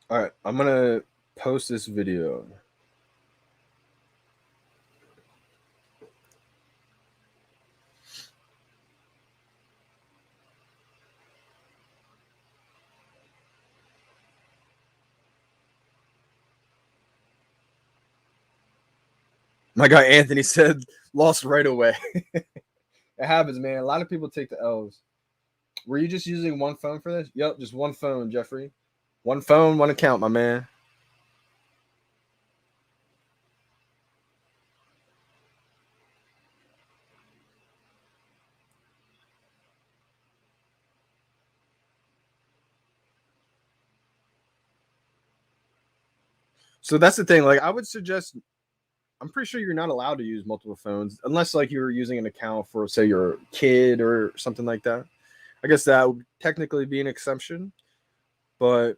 All right, I'm going to post this video. My guy Anthony said lost right away. It happens, man. A lot of people take the L's. Were you just using one phone for this? Yep, just one phone, Jeffrey. One phone, one account, my man. So that's the thing. Like, I would suggest, I'm pretty sure you're not allowed to use multiple phones unless, like, you're using an account for, say, your kid or something like that. I guess that would technically be an exception. But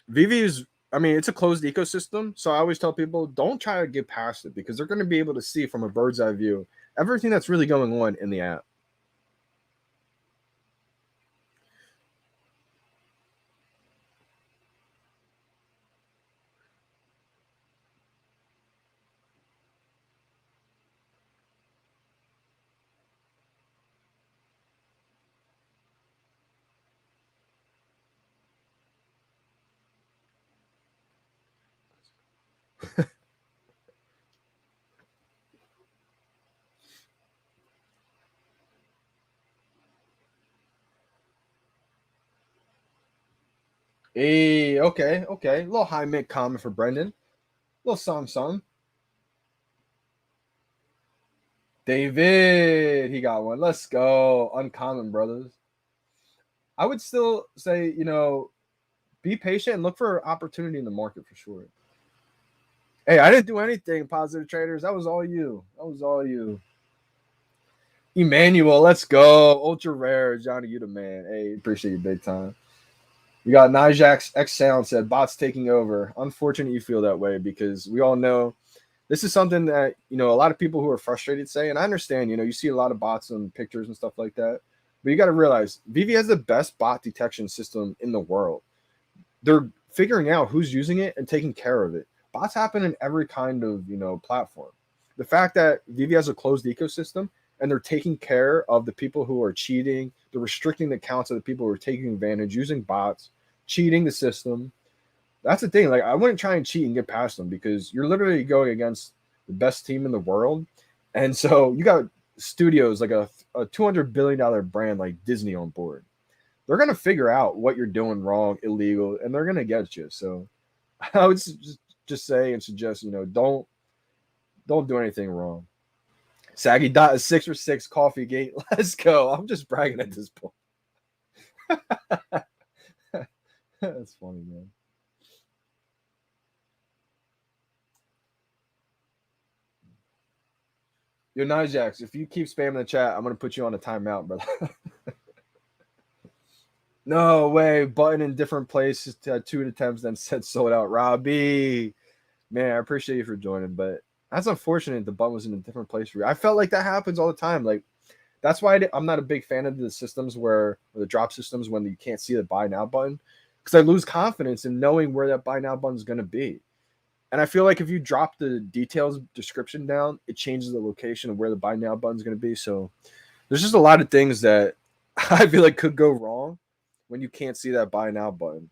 VeVe is, it's a closed ecosystem. So I always tell people, don't try to get past it because they're going to be able to see from a bird's eye view everything that's really going on in the app. Hey, okay. A little high mint comment for Brendan. A little some. David, he got one. Let's go. Uncommon, brothers. I would still say, be patient and look for opportunity in the market for sure. Hey, I didn't do anything, Positive Traders. That was all you. Emmanuel, let's go. Ultra rare. Johnny, you the man. Hey, appreciate you big time. We got Nijax X Sound said bots taking over. Unfortunate you feel that way because we all know this is something that, a lot of people who are frustrated say, and I understand, you see a lot of bots and pictures and stuff like that, but you got to realize VeVe has the best bot detection system in the world. They're figuring out who's using it and taking care of it. Bots happen in every kind of, platform. The fact that VeVe has a closed ecosystem and they're taking care of the people who are cheating, they're restricting the accounts of the people who are taking advantage, using bots, cheating the system. That's the thing. Like, I wouldn't try and cheat and get past them, because you're literally going against the best team in the world. And so you got studios like a $200 billion brand like Disney on board. They're going to figure out what you're doing wrong, illegal, and they're going to get you. So I would just say and suggest, don't do anything wrong. Saggy Dot is 6 for 6 Coffee Gate. Let's go. I'm just bragging at this point. That's funny, man. Yo, Nijax, if you keep spamming the chat, I'm going to put you on a timeout, brother. No way. Button in different places, 2 attempts, then said sold out. Robbie, man, I appreciate you for joining, but that's unfortunate the button was in a different place for you. I felt like that happens all the time. Like, that's why I'm not a big fan of the systems or the drop systems when you can't see the buy now button, because I lose confidence in knowing where that buy now button is going to be. And I feel like if you drop the details description down, it changes the location of where the buy now button is going to be. So there's just a lot of things that I feel like could go wrong when you can't see that buy now button.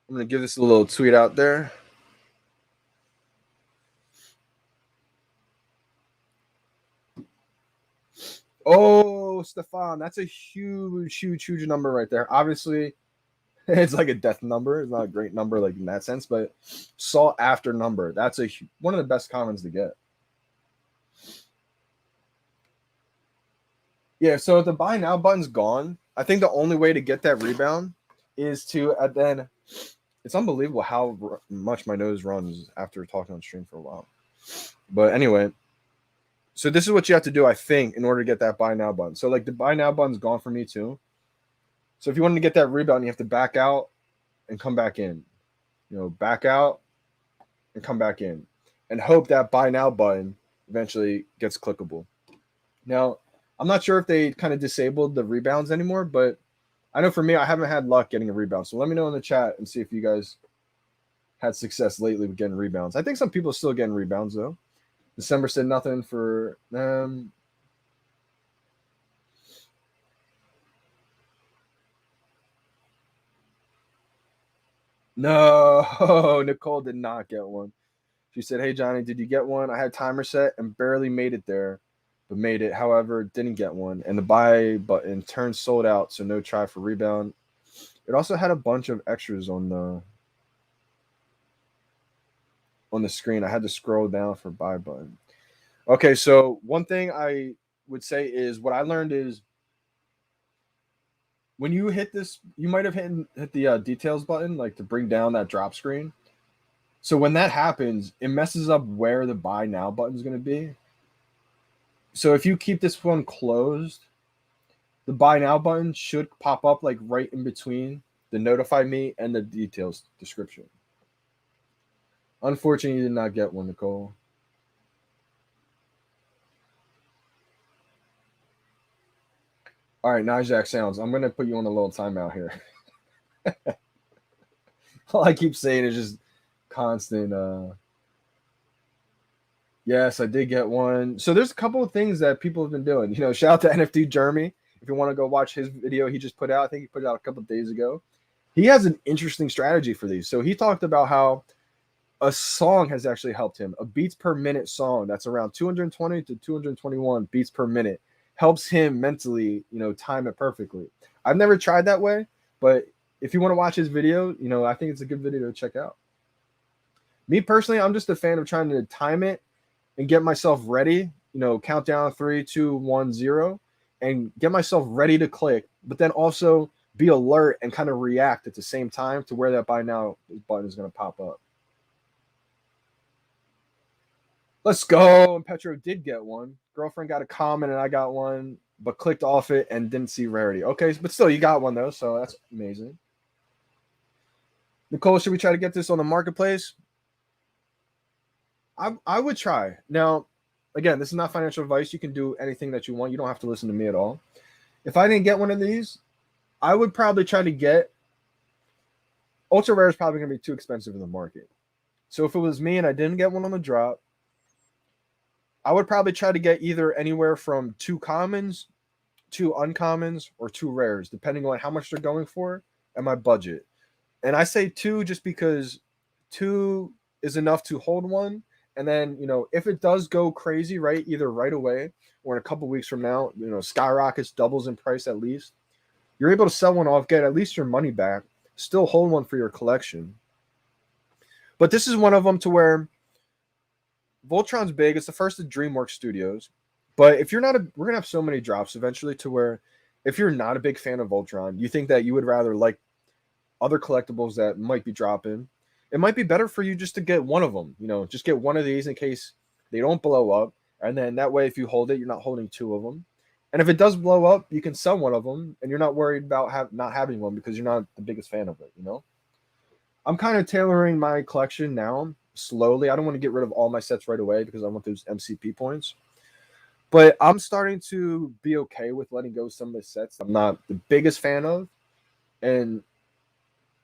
I'm going to give this a little tweet out there. Oh, Stefan, that's a huge number right there. Obviously, it's like a death number. It's not a great number like in that sense, but sought after number. That's one of the best comments to get. Yeah, so if the buy now button's gone, I think the only way to get that rebound is to then. It's unbelievable how much my nose runs after talking on stream for a while. But anyway, so this is what you have to do, I think, in order to get that buy now button. So like the buy now button's gone for me too. So if you want to get that rebound, you have to back out and come back in. Back out and come back in, and hope that buy now button eventually gets clickable. Now, I'm not sure if they kind of disabled the rebounds anymore, but I know for me, I haven't had luck getting a rebound. So let me know in the chat and see if you guys had success lately with getting rebounds. I think some people are still getting rebounds, though. December said nothing for them. No, Nicole did not get one. She said, "Hey, Johnny, did you get one? I had timer set and barely made it there, but made it. However, didn't get one. And the buy button turned sold out, so no try for rebound. It also had a bunch of extras on the screen. I had to scroll down for buy button. Okay, so one thing I would say is what I learned is when you hit this, you might have hit the details button, like to bring down that drop screen. So when that happens, it messes up where the buy now button is going to be. So if you keep this one closed, the buy now button should pop up like right in between the notify me and the details description. Unfortunately, you did not get one, Nicole. All right, Najak Sounds. I'm going to put you on a little timeout here. All I keep saying is just constant. Yes, I did get one. So there's a couple of things that people have been doing. Shout out to NFT Jeremy. If you want to go watch his video he just put out, I think he put it out a couple of days ago. He has an interesting strategy for these. So he talked about how a song has actually helped him. A beats per minute song that's around 220 to 221 beats per minute helps him mentally, time it perfectly. I've never tried that way, but if you want to watch his video, I think it's a good video to check out. Me personally, I'm just a fan of trying to time it and get myself ready, count down 3, 2, 1, 0, and get myself ready to click, but then also be alert and kind of react at the same time to where that buy now button is going to pop up. Let's go. And Petro did get one. Girlfriend got a comment and I got one, but clicked off it and didn't see rarity. Okay, but still, you got one though, so that's amazing. Nicole, should we try to get this on the marketplace? I would try. Now, again, this is not financial advice. You can do anything that you want. You don't have to listen to me at all. If I didn't get one of these, I would probably try to get ultra rare is probably going to be too expensive in the market. So if it was me and I didn't get one on the drop, I would probably try to get either anywhere from 2 commons, 2 uncommons, or 2 rares, depending on how much they're going for and my budget. And I say 2 just because 2 is enough to hold one. And then, if it does go crazy, right, either right away or in a couple weeks from now, skyrockets, doubles in price at least, you're able to sell one off, get at least your money back, still hold one for your collection. But this is one of them to where Voltron's big. It's the first of DreamWorks Studios. But if you're not we're going to have so many drops eventually to where if you're not a big fan of Voltron, you think that you would rather like other collectibles that might be dropping, it might be better for you just to get one of them. Just get one of these in case they don't blow up. And then that way, if you hold it, you're not holding 2 of them. And if it does blow up, you can sell one of them and you're not worried about not having one because you're not the biggest fan of it, I'm kind of tailoring my collection now slowly. I don't want to get rid of all my sets right away because I want those MCP points. But I'm starting to be okay with letting go some of the sets I'm not the biggest fan of and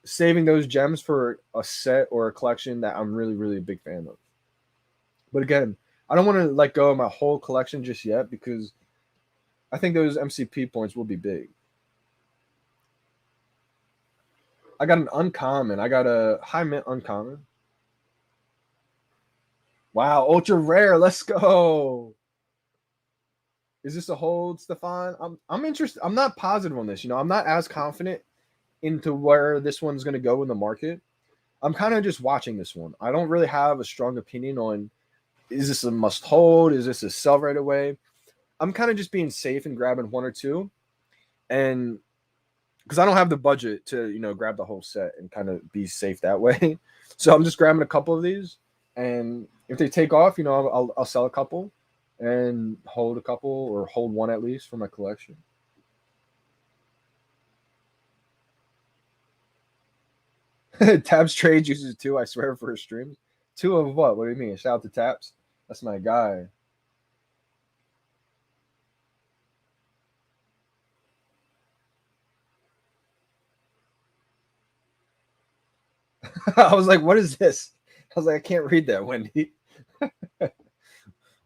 saving those gems for a set or a collection that I'm really, really a big fan of. But again, I don't want to let go of my whole collection just yet because I think those MCP points will be big. I got an uncommon. I got a high mint uncommon. Wow, ultra rare. Let's go. Is this a hold, Stefan? I'm interested. I'm not positive on this. I'm not as confident into where this one's going to go in the market. I'm kind of just watching this one. I don't really have a strong opinion on is this a must hold? Is this a sell right away? I'm kind of just being safe and grabbing 1 or 2. And because I don't have the budget to, grab the whole set and kind of be safe that way. So I'm just grabbing a couple of these. And if they take off, I'll sell a couple and hold a couple or hold 1 at least for my collection. Tabs Trade uses 2, I swear, for his streams. 2 of what? What do you mean? Shout out to Taps. That's my guy. I was like, what is this? I was like, I can't read that, Wendy.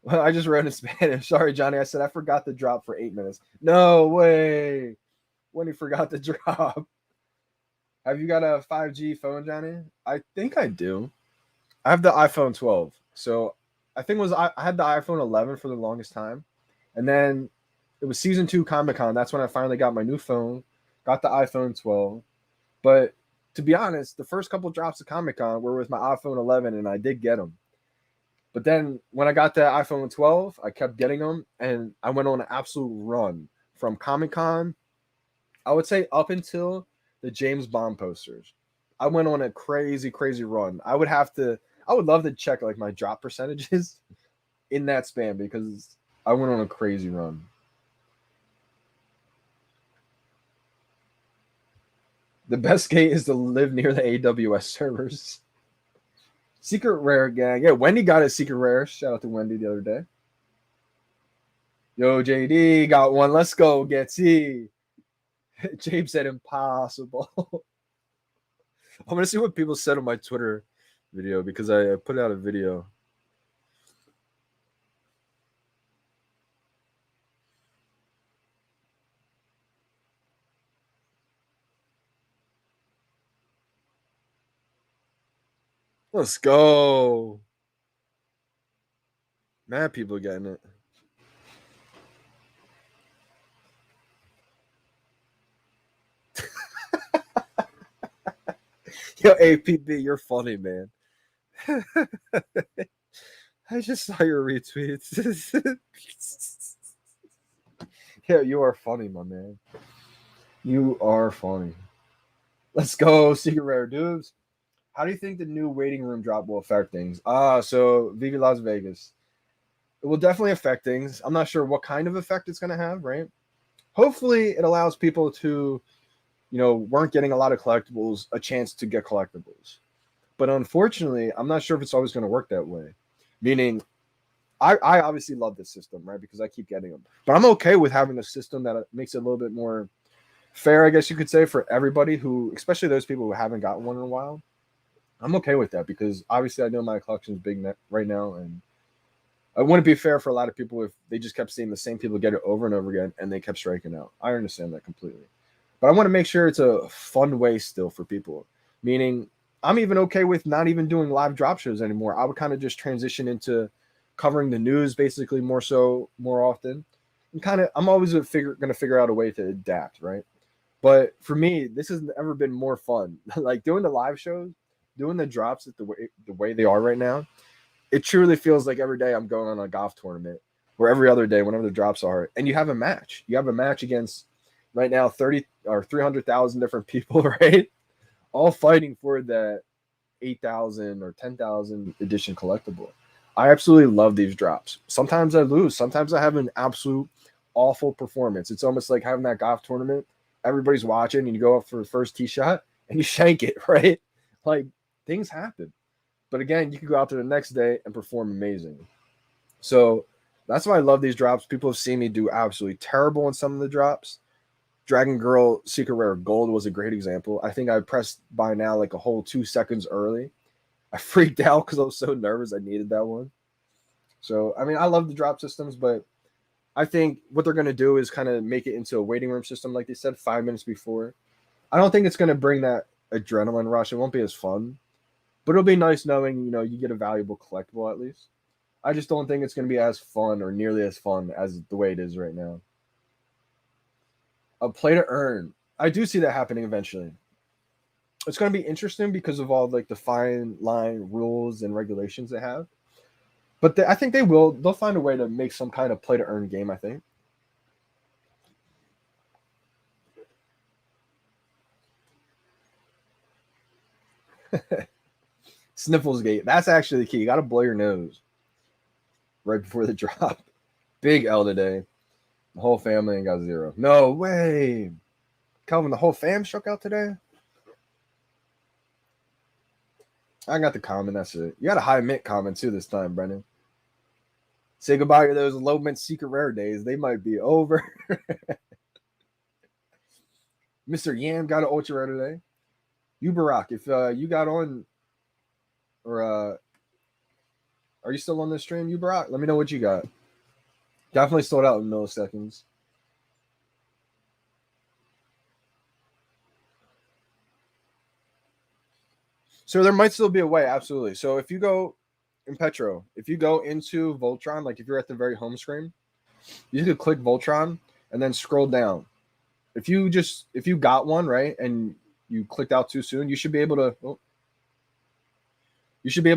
Well, I just wrote in Spanish. Sorry, Johnny. I said I forgot the drop for 8 minutes. No way. Wendy forgot the drop. Have you got a 5G phone, Johnny? I think I do. I have the iPhone 12. So I think I had the iPhone 11 for the longest time. And then it was season 2 Comic-Con. That's when I finally got my new phone. Got the iPhone 12. But to be honest, the first couple drops of Comic-Con were with my iPhone 11 and I did get them. But then when I got the iPhone 12, I kept getting them and I went on an absolute run from Comic-Con, I would say up until the James Bond posters. I went on a crazy, crazy run. I would love to check like my drop percentages in that span because I went on a crazy run. The best gate is to live near the AWS servers. Secret Rare gang. Yeah, Wendy got a Secret Rare. Shout out to Wendy the other day. Yo, JD got one. Let's go, Getsy. James said impossible. I'm going to see what people said on my Twitter video because I put out a video. Let's go. Mad people getting it. Yo, APB, you're funny, man. I just saw your retweets. Yeah, you are funny, my man. You are funny. Let's go, Secret Rare dudes. How do you think the new waiting room drop will affect things? So VeVe Las Vegas. It will definitely affect things. I'm not sure what kind of effect it's going to have, right? Hopefully it allows people to, weren't getting a lot of collectibles, a chance to get collectibles. But unfortunately, I'm not sure if it's always going to work that way. Meaning, I obviously love this system, right? Because I keep getting them. But I'm okay with having a system that makes it a little bit more fair, I guess you could say, for everybody who, especially those people who haven't gotten one in a while. I'm okay with that because obviously I know my collection is big right now, and it wouldn't be fair for a lot of people if they just kept seeing the same people get it over and over again and they kept striking out. I understand that completely. But I want to make sure it's a fun way still for people. Meaning, I'm even okay with not even doing live drop shows anymore. I would kind of just transition into covering the news basically more often. And I'm always going to figure out a way to adapt, right? But for me, this has never been more fun. Like doing the live shows, doing the drops at the way they are right now. It truly feels like every day I'm going on a golf tournament, or every other day, whenever the drops are, and you have a match. You have a match against right now 30 or 300,000 different people, right? All fighting for that 8,000 or 10,000 edition collectible. I absolutely love these drops. Sometimes I lose. Sometimes I have an absolute awful performance. It's almost like having that golf tournament. Everybody's watching, and you go up for the first tee shot, and you shank it, right? Like, things happen. But again, you can go out there the next day and perform amazing. So that's why I love these drops. People have seen me do absolutely terrible in some of the drops. Dragon Girl Secret Rare Gold was a great example. I think I pressed by now like a whole 2 seconds early. I freaked out because I was so nervous. I needed that one. So, I mean, I love the drop systems, but I think what they're going to do is kind of make it into a waiting room system, like they said, 5 minutes before. I don't think it's going to bring that adrenaline rush. It won't be as fun. But it'll be nice knowing, you get a valuable collectible at least. I just don't think it's going to be as fun or nearly as fun as the way it is right now. A play to earn. I do see that happening eventually. It's going to be interesting because of all like the fine line rules and regulations they have. But I think they'll find a way to make some kind of play to earn game, I think. Sniffles gate. That's actually the key. You got to blow your nose right before the drop. Big L today. The whole family ain't got 0. No way. Calvin, the whole fam struck out today? I got the comment. That's it. You got a high mint comment too this time, Brennan. Say goodbye to those low mint secret rare days. They might be over. Mr. Yam got an ultra rare today. Uberock, if you got on, or are you still on this stream, Uberock? Let me know what you got. Definitely sold out in milliseconds. So there might still be a way, absolutely. So if you go in Petro, if you go into Voltron, like if you're at the very home screen, you could click Voltron and then scroll down. If you got one, right, and you clicked out too soon, you should be able to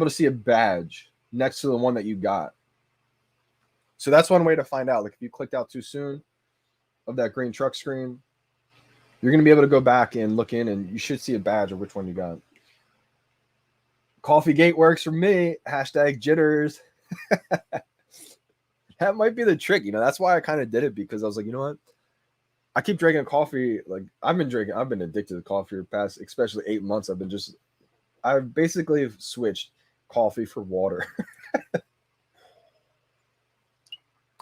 see a badge next to the one that you got. So that's one way to find out. Like if you clicked out too soon of that green truck screen, you're going to be able to go back and look in, and you should see a badge of which one you got. Coffee gate works for me. Hashtag jitters. That might be the trick. That's why I kind of did it, because I was like, you know what? I keep drinking coffee. Like I've been addicted to coffee for the past, especially 8 months. I've basically switched coffee for water.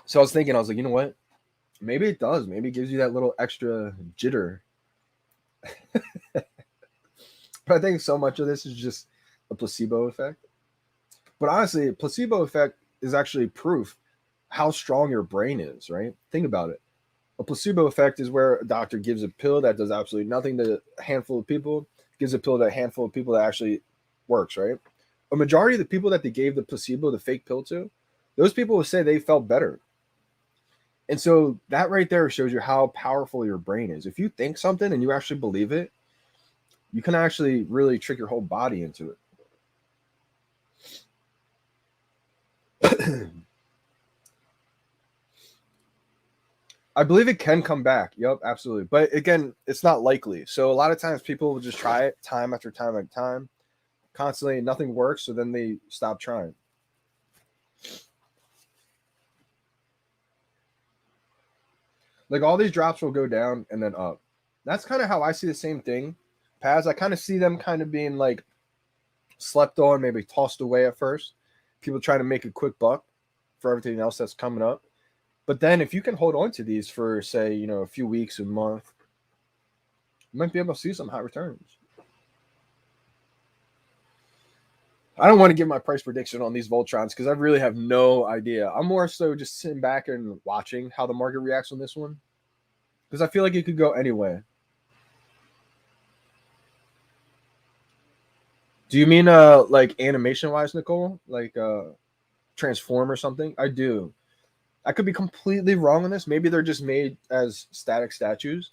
So I was like, you know what? Maybe it does. Maybe it gives you that little extra jitter. But I think so much of this is just a placebo effect. But honestly, placebo effect is actually proof how strong your brain is, right? Think about it. A placebo effect is where a doctor gives a pill that does absolutely nothing to a handful of people, gives a pill to a handful of people that actually works, right? A majority of the people that they gave the placebo, the fake pill to, those people will say they felt better. And so that right there shows you how powerful your brain is. If you think something and you actually believe it, you can actually really trick your whole body into it. I believe it can come back. Yep, absolutely. But again, it's not likely. So a lot of times people will just try it time after time after time, constantly, and nothing works. So then they stop trying. Like all these drops will go down and then up. That's kind of how I see the same thing. Paz, I kind of see them kind of being like slept on, maybe tossed away at first. People trying to make a quick buck for everything else that's coming up. But then if you can hold on to these for, say, a few weeks, a month, you might be able to see some high returns. I don't want to give my price prediction on these Voltrons because I really have no idea. I'm more so just sitting back and watching how the market reacts on this one because I feel like it could go anyway. Do you mean like animation wise, Nicole? Like transform or something? I do. I could be completely wrong on this. Maybe they're just made as static statues.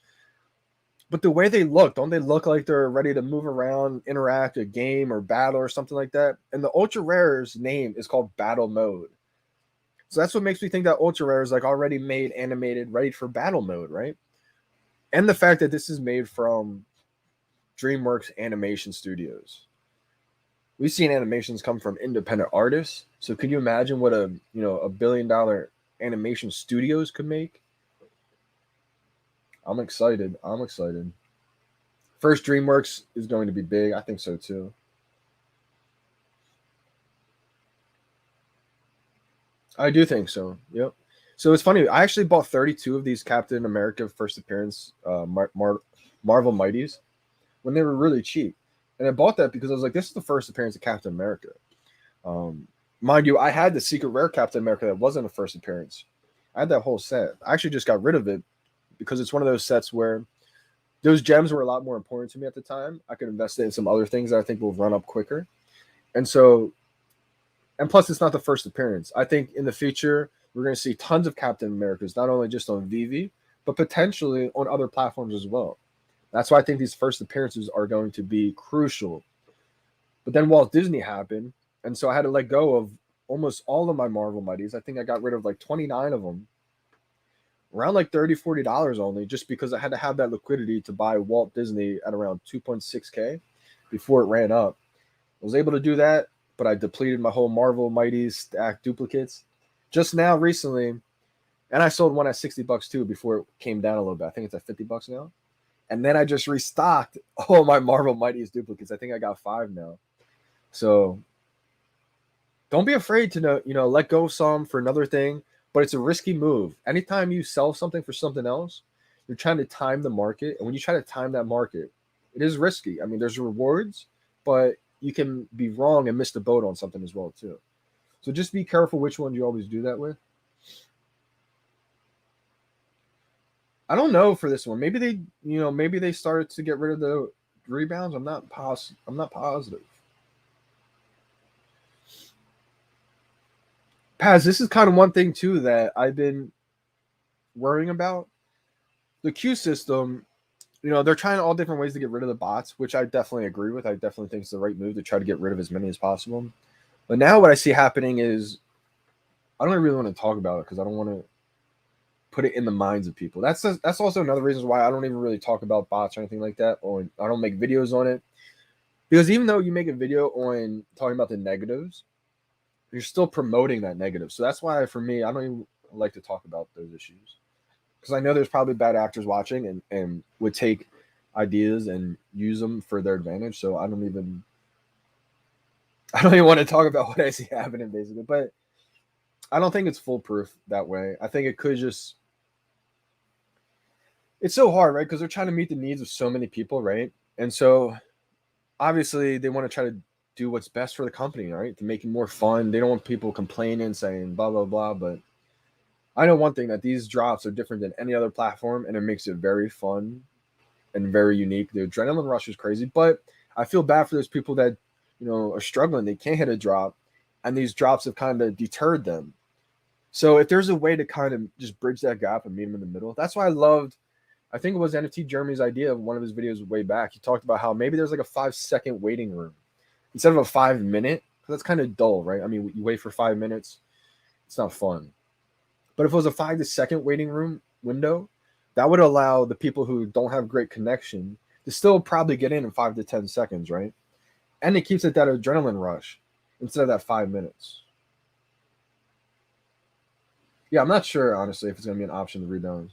But the way they look, don't they look like they're ready to move around, interact, a game or battle or something like that? And the ultra rare's name is called battle mode. So that's what makes me think that ultra rare is like already made, animated, ready for battle mode, right? And the fact that this is made from DreamWorks Animation Studios. We've seen animations come from independent artists. So could you imagine what a $1 billion animation studios could make? I'm excited. First DreamWorks is going to be big. I think so too. I do think so. Yep. So it's funny. I actually bought 32 of these Captain America first appearance Marvel Mighties when they were really cheap. And I bought that because I was like, this is the first appearance of Captain America. Mind you, I had the secret rare Captain America that wasn't a first appearance. I had that whole set. I actually just got rid of it because it's one of those sets where those gems were a lot more important to me at the time. I could invest it in some other things that I think will run up quicker. And plus it's not the first appearance. I think in the future, we're going to see tons of Captain Americas, not only just on VeVe, but potentially on other platforms as well. That's why I think these first appearances are going to be crucial. But then Walt Disney happened, and so I had to let go of almost all of my Marvel Mighties. I think I got rid of like 29 of them, around like $30, $40 only, just because I had to have that liquidity to buy Walt Disney at around 2.6K before it ran up. I was able to do that, but I depleted my whole Marvel Mighties stack duplicates just now recently. And I sold one at $60 too before it came down a little bit. I think it's at $50 now. And then I just restocked all my Marvel Mighties duplicates. I think I got 5 now. So don't be afraid to let go of some for another thing, but it's a risky move. Anytime you sell something for something else, you're trying to time the market. And when you try to time that market, it is risky. I mean, there's rewards, but you can be wrong and miss the boat on something as well too. So just be careful which one you always do that with. I don't know for this one. Maybe they started to get rid of the rebounds. I'm not positive. Paz, this is kind of one thing too that I've been worrying about. The queue system, they're trying all different ways to get rid of the bots, which I definitely agree with. I definitely think it's the right move to try to get rid of as many as possible. But now what I see happening is I don't really want to talk about it because I don't want to put it in the minds of people. That's also another reason why I don't even really talk about bots or anything like that, or I don't make videos on it. Because even though you make a video on talking about the negatives, you're still promoting that negative. So that's why, for me, I don't even like to talk about those issues. Because I know there's probably bad actors watching and would take ideas and use them for their advantage. So I don't even want to talk about what I see happening, basically. But I don't think it's foolproof that way. I think it could just... It's so hard, right? Because they're trying to meet the needs of so many people, right? And so obviously they want to try to do what's best for the company, right? To make it more fun. They don't want people complaining, saying blah, blah, blah. But I know one thing, that these drops are different than any other platform, and it makes it very fun and very unique. The adrenaline rush is crazy, but I feel bad for those people that, are struggling. They can't hit a drop, and these drops have kind of deterred them. So if there's a way to kind of just bridge that gap and meet them in the middle, that's why I think it was NFT Jeremy's idea of one of his videos way back. He talked about how maybe there's like a 5-second waiting room instead of a 5-minute, because that's kind of dull, right? I mean, you wait for 5 minutes, it's not fun. But if it was a 5-second waiting room window, that would allow the people who don't have great connection to still probably get in 5 to 10 seconds, right? And it keeps it that adrenaline rush instead of that 5 minutes. Yeah, I'm not sure, honestly, if it's going to be an option to rebound.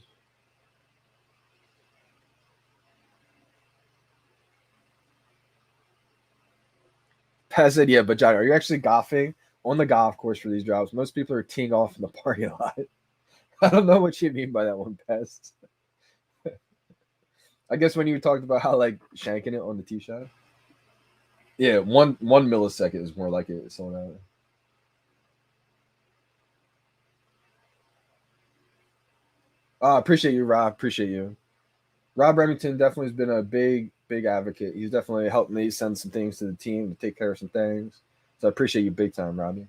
I said, yeah, but Johnny, are you actually golfing on the golf course for these drops? Most people are teeing off in the parking lot. I don't know what you mean by that one, Pest. I guess when you talked about how like shanking it on the tee shot. Yeah, one millisecond is more like it. So appreciate you, Rob. Appreciate you. Rob Remington definitely has been a big advocate. He's definitely helped me send some things to the team to take care of some things. So I appreciate you big time, Robbie.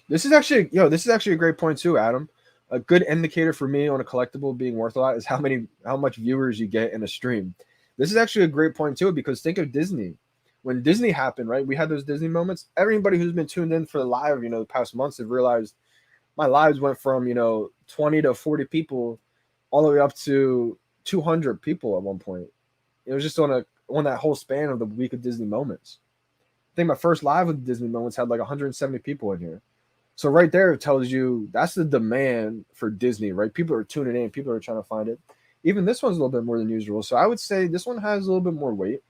This is actually a great point too, Adam. A good indicator for me on a collectible being worth a lot is how much viewers you get in a stream. This is actually a great point too, because think of Disney. When Disney happened, right? We had those Disney moments. Everybody who's been tuned in for the live, the past months have realized my lives went from 20 to 40 people all the way up to 200 people at one point. It was just on that whole span of the week of Disney moments. I think my first live with Disney moments had like 170 people in here. So right there it tells you that's the demand for Disney, right? People are tuning in, people are trying to find it. Even this one's a little bit more than usual. So I would say this one has a little bit more weight.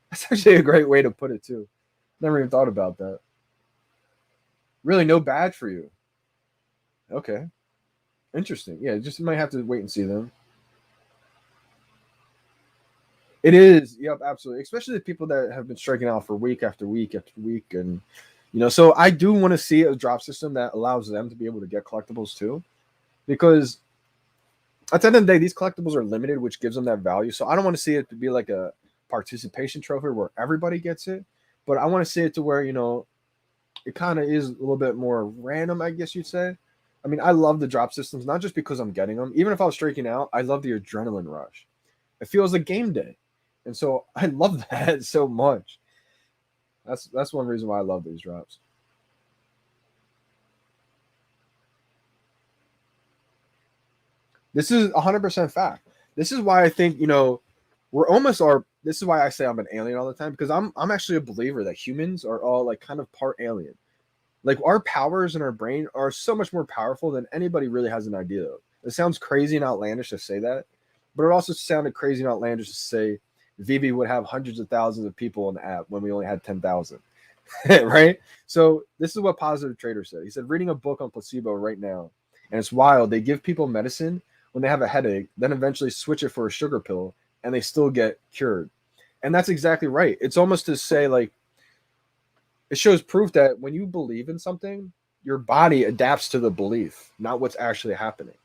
That's actually a great way to put it too. Never even thought about that. Really no badge for you. Okay. Interesting. Yeah, just might have to wait and see them. It is. Yep, absolutely. Especially the people that have been striking out for week after week after week. And, so I do want to see a drop system that allows them to be able to get collectibles too. Because at the end of the day, these collectibles are limited, which gives them that value. So I don't want to see it to be like a participation trophy where everybody gets it. But I want to see it to where, it kind of is a little bit more random, I guess you'd say. I mean, I love the drop systems, not just because I'm getting them. Even if I was striking out, I love the adrenaline rush. It feels like game day. And so I love that so much. That's one reason why I love these drops. This is 100% fact. This is why I think, we're almost our this is why I say I'm an alien all the time, because I'm actually a believer that humans are all like kind of part alien. Like our powers in our brain are so much more powerful than anybody really has an idea of. It sounds crazy and outlandish to say that, but it also sounded crazy and outlandish to say VeVe would have hundreds of thousands of people on the app when we only had 10,000. Right? So this is what Positive Trader said. He said, reading a book on placebo right now, and it's wild. They give people medicine when they have a headache, then eventually switch it for a sugar pill, and they still get cured. And that's exactly right. It's almost to say, like, it shows proof that when you believe in something, your body adapts to the belief, not what's actually happening.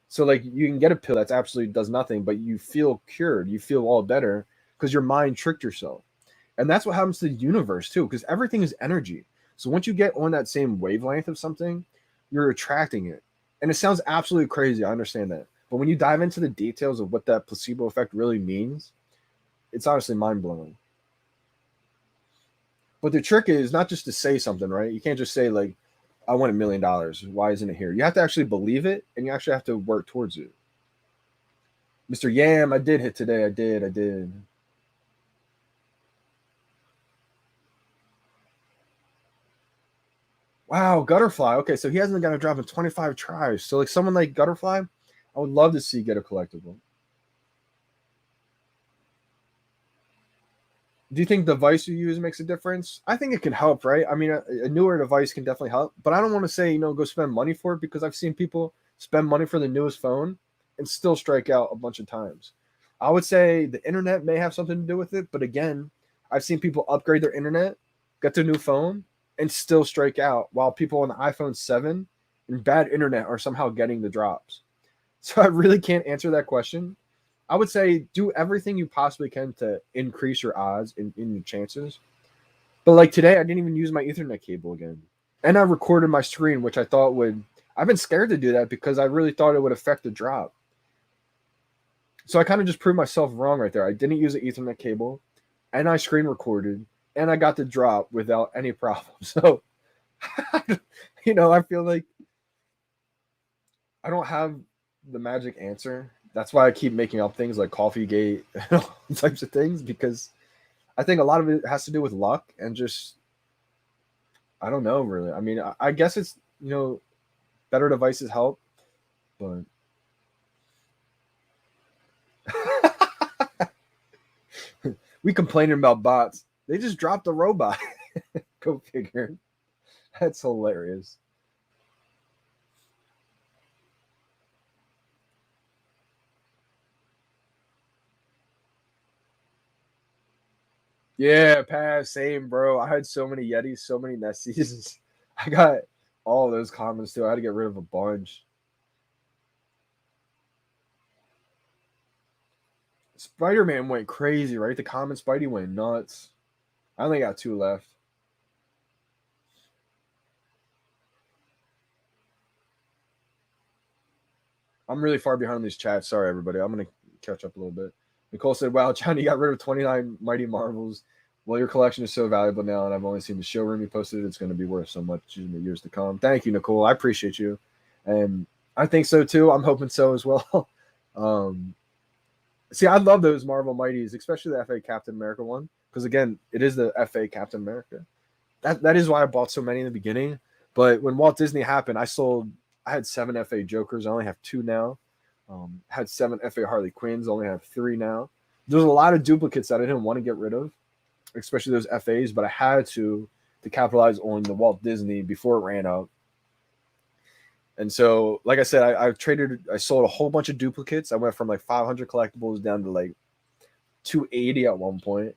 So, like, you can get a pill that's absolutely does nothing, but you feel cured, you feel all better because your mind tricked yourself. And that's what happens to the universe too, because everything is energy. So once you get on that same wavelength of something, you're attracting it. And it sounds absolutely crazy. I understand that. But when you dive into the details of what that placebo effect really means, it's honestly mind blowing. But the trick is not just to say something, right? You can't just say, like, I want $1 million. Why isn't it here? You have to actually believe it, and you actually have to work towards it. Mr. Yam, I did hit today. I did. Wow, Gutterfly. Okay, so he hasn't got a drop in 25 tries. So, like, someone like Gutterfly, I would love to see get a collectible. Do you think the device you use makes a difference? I think it can help, right? I mean, a newer device can definitely help, but I don't want to say, go spend money for it, because I've seen people spend money for the newest phone and still strike out a bunch of times. I would say the internet may have something to do with it, but again, I've seen people upgrade their internet, get their new phone, and still strike out, while people on the iPhone 7 and bad internet are somehow getting the drops. So I really can't answer that question. I would say do everything you possibly can to increase your odds in your chances. But like today, I didn't even use my Ethernet cable again. And I recorded my screen, which I thought would. I've been scared to do that because I really thought it would affect the drop. So I kind of just proved myself wrong right there. I didn't use an Ethernet cable, and I screen recorded, and I got the drop without any problem. So, I feel like I don't have the magic answer. That's why I keep making up things like Coffee Gate and all types of things, because I think a lot of it has to do with luck and just I don't know really. I mean, I guess it's better devices help, but We complaining about bots. They just dropped a robot. Go figure. That's hilarious. Yeah, pass, same, bro. I had so many Yetis, so many Nesties. I got all those comments too. I had to get rid of a bunch. Spider-Man went crazy, right? The common Spidey went nuts. I only got 2 left. I'm really far behind these chats. Sorry, everybody. I'm gonna catch up a little bit. Nicole said, "Wow, Johnny got rid of 29 Mighty Marvels. Well, your collection is so valuable now, and I've only seen the showroom you posted. It's going to be worth so much in the years to come." Thank you, Nicole. I appreciate you, and I think so too. I'm hoping so as well. um, See, I love those Marvel Mighties, especially the FA Captain America one, because again, it is the FA Captain America. That is why I bought so many in the beginning. But when Walt Disney happened, I had 7 FA Jokers. I only have 2 now. Had 7 FA Harley Quinns. Only have 3 now. There's a lot of duplicates that I didn't want to get rid of, especially those FAs, but I had to capitalize on the Walt Disney before it ran out. And so, like I said, I sold a whole bunch of duplicates. I went from like 500 collectibles down to like 280 at one point.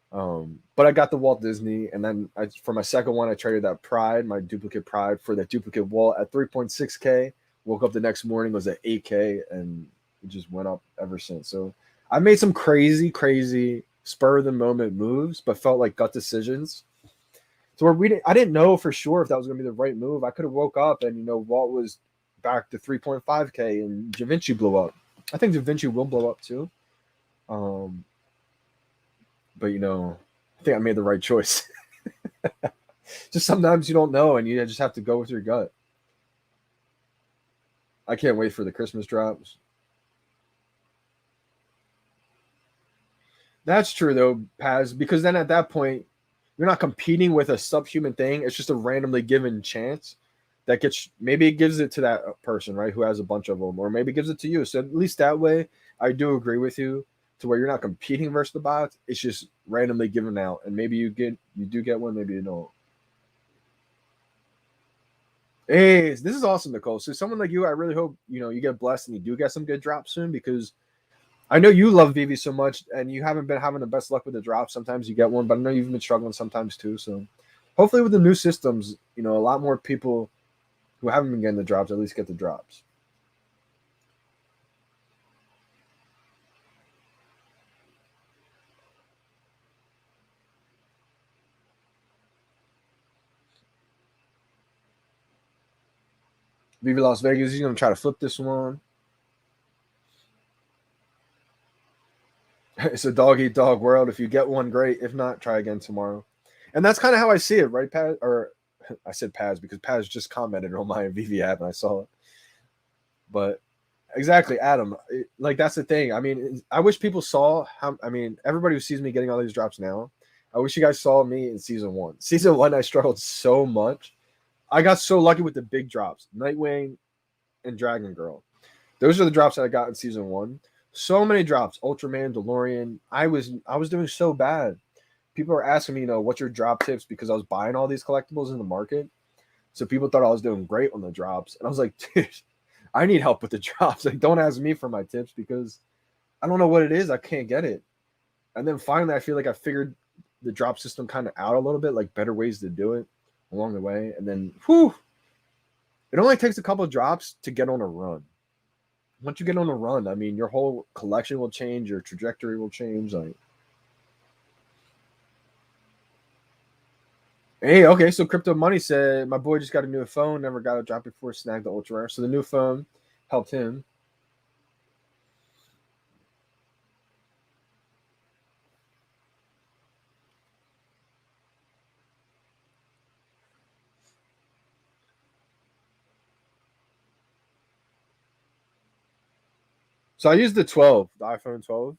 But I got the Walt Disney, and then for my second one, I traded that Pride, my duplicate Pride, for that duplicate Walt at 3.6K. Woke up the next morning, was at 8K, and it just went up ever since. So I made some crazy spur of the moment moves, but felt like gut decisions. So I didn't know for sure if that was going to be the right move. I could have woke up and Walt was back to 3.5K, and Da Vinci blew up. I think Da Vinci will blow up too. But I think I made the right choice. Just sometimes you don't know, and you just have to go with your gut. I can't wait for the Christmas drops. That's true though, Paz, because then at that point, you're not competing with a subhuman thing. It's just a randomly given chance that gets, maybe it gives it to that person, right, who has a bunch of them, or maybe it gives it to you. So at least that way, I do agree with you to where you're not competing versus the bots. It's just randomly given out, and maybe you do get one, maybe you don't. Hey, this is awesome, Nicole. So someone like you, I really hope you get blessed and you do get some good drops soon, because I know you love VeVe so much, and you haven't been having the best luck with the drops. Sometimes you get one, but I know you've been struggling sometimes too. So hopefully with the new systems, a lot more people who haven't been getting the drops at least get the drops. VeVe Las Vegas, he's gonna try to flip this one. It's a dog eat dog world. If you get one, great. If not, try again tomorrow. And that's kind of how I see it, right, Paz? Or I said Paz because Paz just commented on my VeVe app and I saw it. But exactly, Adam. Like that's the thing. I mean, I wish people saw how. I mean, everybody who sees me getting all these drops now, I wish you guys saw me in season 1. Season 1, I struggled so much. I got so lucky with the big drops, Nightwing and Dragon Girl. Those are the drops that I got in season 1. So many drops, Ultraman, DeLorean. I was doing so bad. People are asking me, what's your drop tips, because I was buying all these collectibles in the market. So people thought I was doing great on the drops, and I was like, dude, I need help with the drops. Like, don't ask me for my tips because I don't know what it is. I can't get it. And then finally, I feel like I figured the drop system kind of out a little bit, like better ways to do it along the way. And then, whew, it only takes a couple of drops to get on a run. Once you get on a run, I mean, your whole collection will change, your trajectory will change. Like, hey, okay, so Crypto Money said my boy just got a new phone, never got a drop before, snagged the ultra rare. So the new phone helped him. So I used the iPhone 12.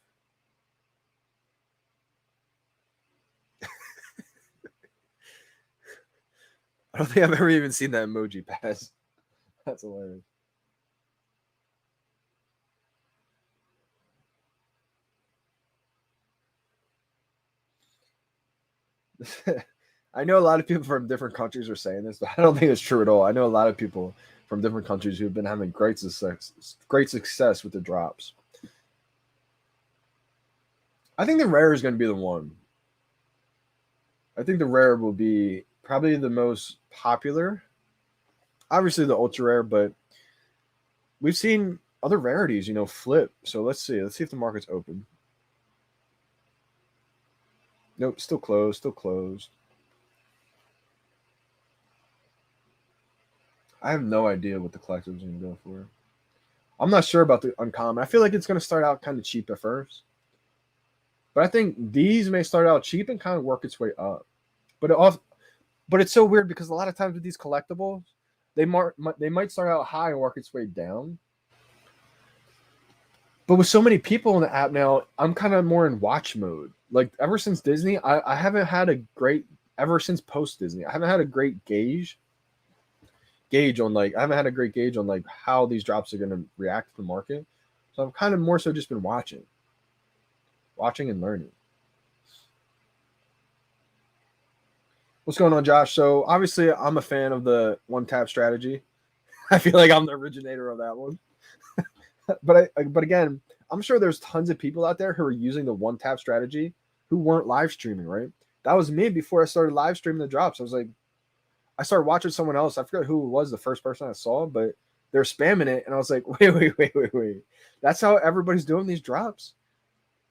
I don't think I've ever even seen that emoji pass. That's hilarious. I know a lot of people from different countries are saying this, but I don't think it's true at all. I know a lot of people from different countries who've been having great success with the drops. I think the rare is going to be the one. I think the rare will be probably the most popular. Obviously the ultra rare, but we've seen other rarities, flip. So let's see. Let's see if the market's open. Nope, still closed, still closed. I have no idea what the collector's going to go for. I'm not sure about the uncommon. I feel like it's going to start out kind of cheap at first. But I think these may start out cheap and kind of work its way up. But it's so weird because a lot of times with these collectibles, they might start out high and work its way down. But with so many people in the app now, I'm kind of more in watch mode. Like ever since Disney, I haven't had a great ever since post Disney. I haven't had a great gauge on I haven't had a great gauge on how these drops are going to react to the market. So I've kind of more so just been watching and learning. What's going on, Josh? So obviously I'm a fan of the one tap strategy. I feel like I'm the originator of that one. But again, I'm sure there's tons of people out there who are using the one tap strategy who weren't live streaming, right? That was me before I started live streaming the drops. I started watching someone else. I forget who it was, the first person I saw, but they're spamming it. And I was like, wait. That's how everybody's doing these drops.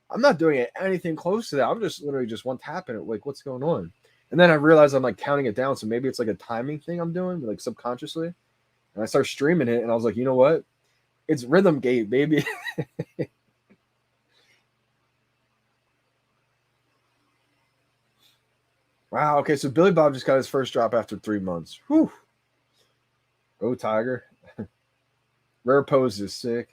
I'm not doing it anything close to that. I'm just literally just one tapping it. Like, what's going on? And then I realized I'm counting it down. So maybe it's a timing thing I'm doing, subconsciously. And I start streaming it. And I was like, you know what? It's rhythm gate, baby. Wow. Okay. So Billy Bob just got his first drop after 3 months. Whew. Go Tiger. Rare pose is sick.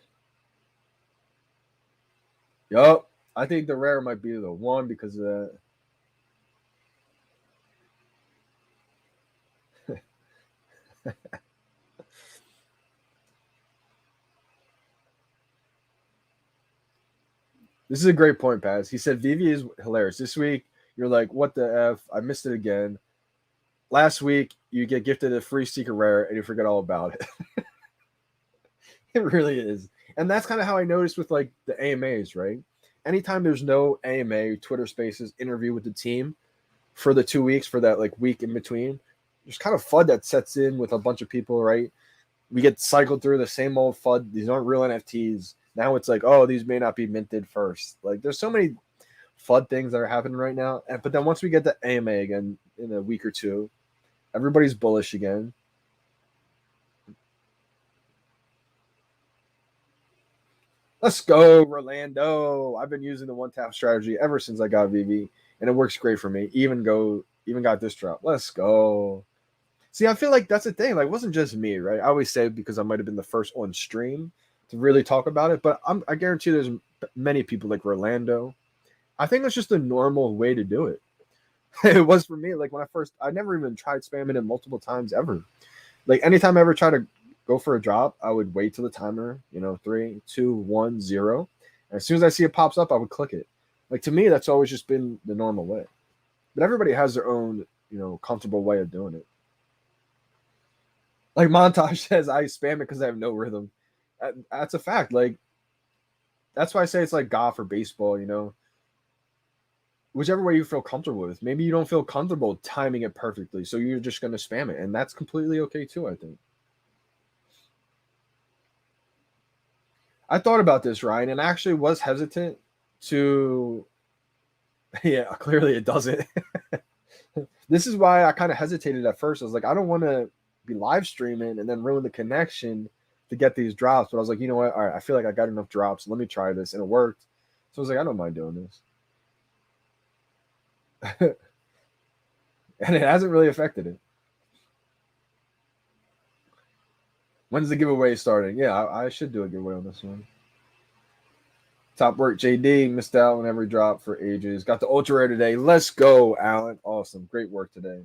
Yup. I think the rare might be the one because of that. This is a great point, Paz. He said VeVe is hilarious. This week, you're like, what the F? I missed it again. Last week, you get gifted a free secret rare and you forget all about it. It really is. And that's kind of how I noticed with the AMAs, right? Anytime there's no AMA, Twitter Spaces, interview with the team for the 2 weeks, for that week in between, there's kind of FUD that sets in with a bunch of people, right? We get cycled through the same old FUD. These aren't real NFTs. Now it's oh, these may not be minted first. There's so many FUD things that are happening right now. But then once we get the AMA again in a week or two, everybody's bullish again. Let's go, Rolando. I've been using the one tap strategy ever since I got VeVe, and it works great for me. Even got this drop. Let's go. See, I feel like that's the thing. It wasn't just me, right? I always say because I might have been the first on stream to really talk about it, but I guarantee there's many people like Rolando. I think it's just a normal way to do it. It was for me. When I never even tried spamming it multiple times ever. Anytime I ever try to go for a drop, I would wait till the timer, 3, 2, 1, 0. And as soon as I see it pops up, I would click it. To me, that's always just been the normal way. But everybody has their own, comfortable way of doing it. Montage says, I spam it because I have no rhythm. That's a fact. That's why I say it's golf or baseball, whichever way you feel comfortable with. Maybe you don't feel comfortable timing it perfectly, so you're just going to spam it, and that's completely okay too, I think. I thought about this, Ryan, and I actually was hesitant to yeah, clearly it doesn't. This is why I kind of hesitated at first. I was I don't want to be live streaming and then ruin the connection to get these drops. But I was you know what? All right, I feel like I got enough drops. Let me try this. And it worked. So I was I don't mind doing this. And it hasn't really affected it. When's the giveaway starting? Yeah, I should do a giveaway on this one. Top work, JD. Missed out on every drop for ages. Got the ultra rare today. Let's go, Alan. Awesome. Great work today.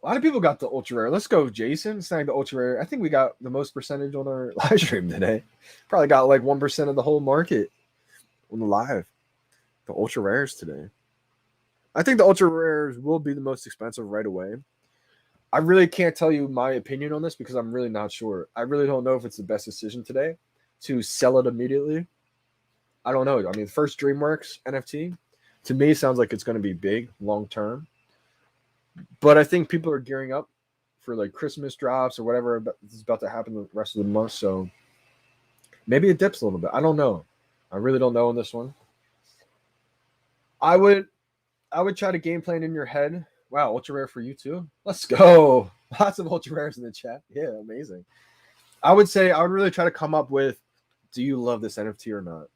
A lot of people got the ultra rare. Let's go, Jason. Snag the ultra rare. I think we got the most percentage on our live stream today. Probably got 1% of the whole market on the live. The ultra rares today. I think the ultra rares will be the most expensive right away. I really can't tell you my opinion on this because I'm really not sure. I really don't know if it's the best decision today to sell it immediately. I don't know. I mean, first DreamWorks NFT to me sounds like it's going to be big long term, but I think people are gearing up for like Christmas drops or whatever is about to happen the rest of the month. So maybe it dips a little bit. I don't know. I really don't know on this one. I would try to game plan in your head. Wow, ultra rare for you too. Let's go. Lots of ultra rares in the chat. Yeah, amazing. I would say I would really try to come up with, do you love this NFT or not?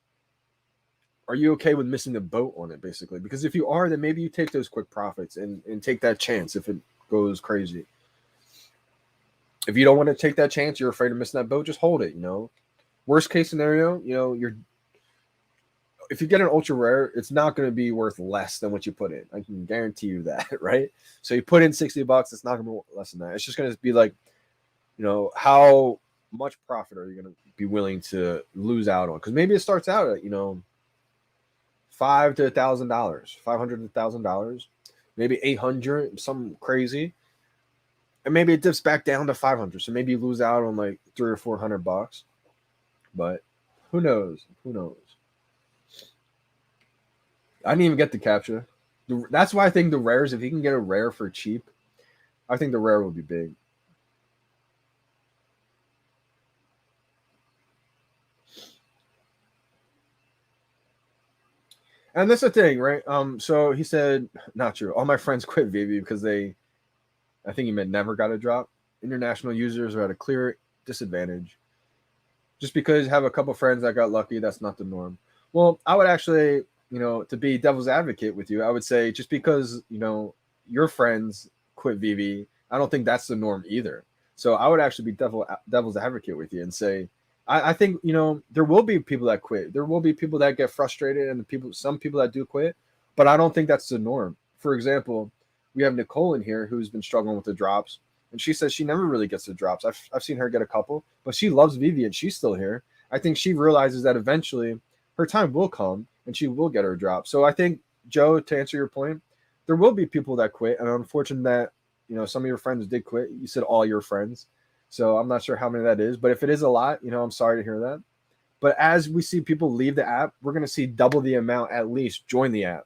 Are you okay with missing the boat on it, basically? Because if you are, then maybe you take those quick profits and take that chance if it goes crazy. If you don't want to take that chance, you're afraid of missing that boat, just hold it, Worst case scenario, if you get an ultra rare, it's not going to be worth less than what you put in. I can guarantee you that, right? So you put in $60, it's not going to be less than that. It's just going to be like, how much profit are you going to be willing to lose out on? Because maybe it starts out at, $500 to $1,000, $500 to $1,000, maybe 800, something crazy, and maybe it dips back down to 500. So maybe you lose out on like $300 or $400, but who knows? Who knows? I didn't even get the capture. That's why I think the rares, if you can get a rare for cheap, I think the rare will be big. And that's the thing, right? So he said, not true. All my friends quit VeVe because I think he meant never got a drop. International users are at a clear disadvantage. Just because you have a couple friends that got lucky, that's not the norm. Well, I would actually, to be devil's advocate with you, I would say just because, your friends quit VeVe, I don't think that's the norm either. So I would actually be devil's advocate with you and say, I think, there will be people that quit. There will be people that get frustrated and some people that do quit, but I don't think that's the norm. For example, we have Nicole in here who's been struggling with the drops, and she says she never really gets the drops. I've seen her get a couple, but she loves VeVe and she's still here. I think she realizes that eventually her time will come and she will get her drop. So I think, Joe, to answer your point, there will be people that quit, and I'm unfortunate that, some of your friends did quit. You said all your friends. So I'm not sure how many that is, but if it is a lot, I'm sorry to hear that. But as we see people leave the app, we're going to see double the amount at least join the app.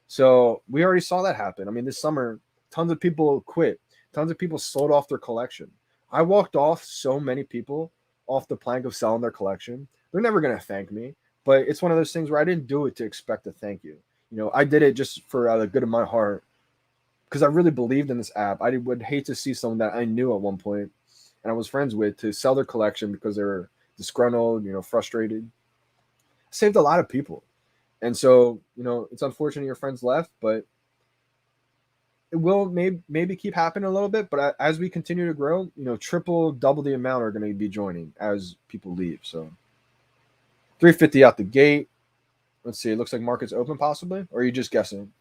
So we already saw that happen. I mean, this summer, tons of people quit. Tons of people sold off their collection. I walked off so many people off the plank of selling their collection. They're never going to thank me, but it's one of those things where I didn't do it to expect a thank you. I did it just for the good of my heart because I really believed in this app. I would hate to see someone that I knew at one point and I was friends with to sell their collection because they were disgruntled, frustrated. Saved a lot of people. And so, it's unfortunate your friends left, but it will maybe keep happening a little bit. But as we continue to grow, triple, double the amount are going to be joining as people leave. So 350 out the gate. Let's see. It looks like market's open possibly, or are you just guessing?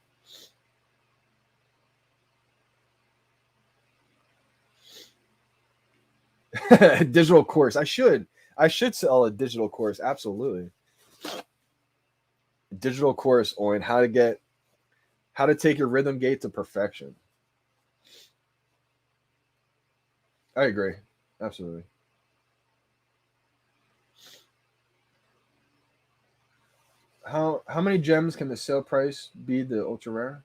Digital course. I should sell a digital course. Absolutely. Digital course on how to take your rhythm gate to perfection. I agree. Absolutely. How many gems can the sale price be the ultra rare?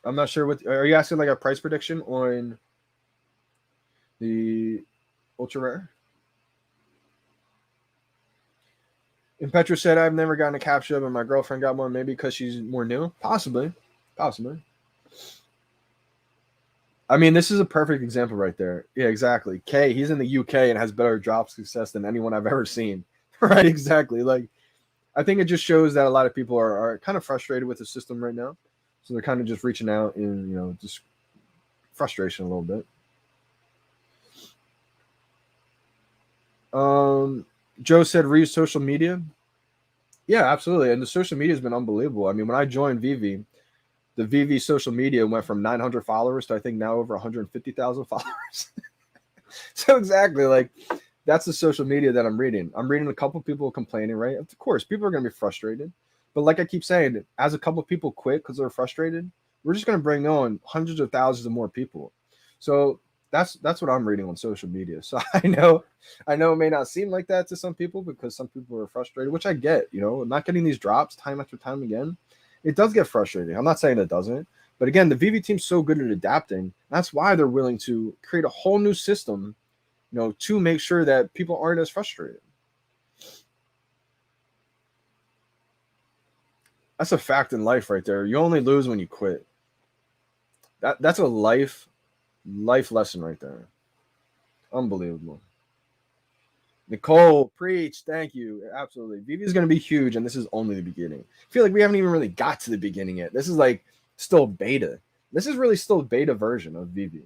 I'm not sure what are you asking, like a price prediction on the ultra rare? And Petra said, I've never gotten a capture, but my girlfriend got one, maybe because she's more new. Possibly. I mean, this is a perfect example right there. Yeah, exactly. Kay, he's in the UK and has better drop success than anyone I've ever seen. Right, exactly. Like, I think it just shows that a lot of people are kind of frustrated with the system right now. So they're kind of just reaching out in, just frustration a little bit. Joe said reuse social media. Yeah, absolutely. And the social media has been unbelievable. I mean, when I joined VeVe, the VeVe social media went from 900 followers to I think now over 150,000 followers. So exactly, like that's the social media that I'm reading. I'm reading a couple people complaining, right? Of course, people are going to be frustrated, But like I keep saying, as a couple of people quit because they're frustrated, we're just going to bring on hundreds of thousands of more people. So that's what I'm reading on social media. So I know it may not seem like that to some people because some people are frustrated, which I get. Not getting these drops time after time again, it does get frustrating. I'm not saying it doesn't, but again, the VeVe team's so good at adapting. That's why they're willing to create a whole new system, to make sure that people aren't as frustrated. That's a fact in life right there. You only lose when you quit. That's a life lesson right there. Unbelievable. Nicole, preach. Thank you. Absolutely. VeVe is going to be huge, and this is only the beginning. I feel like we haven't even really got to the beginning yet. This is like still beta. This is really still beta version of VeVe.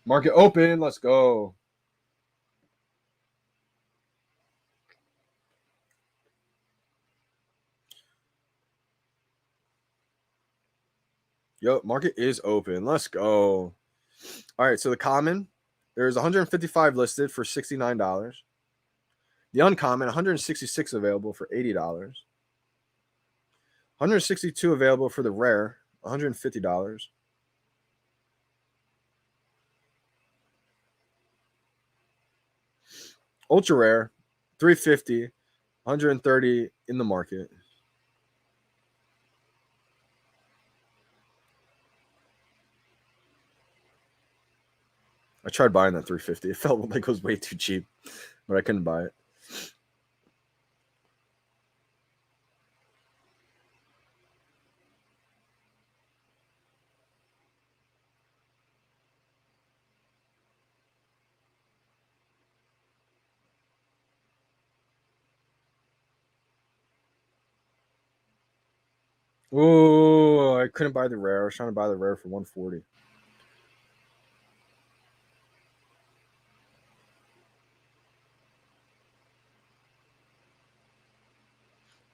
Market open. Let's go. Yo, market is open. Let's go. All right, so the common, there's 155 listed for $69. The uncommon, 166 available for $80. 162 available for the rare, $150. Ultra rare, $350, 130 in the market. I tried buying that 350. It felt like it was way too cheap, but I couldn't buy it. Oh, I couldn't buy the rare. I was trying to buy the rare for 140.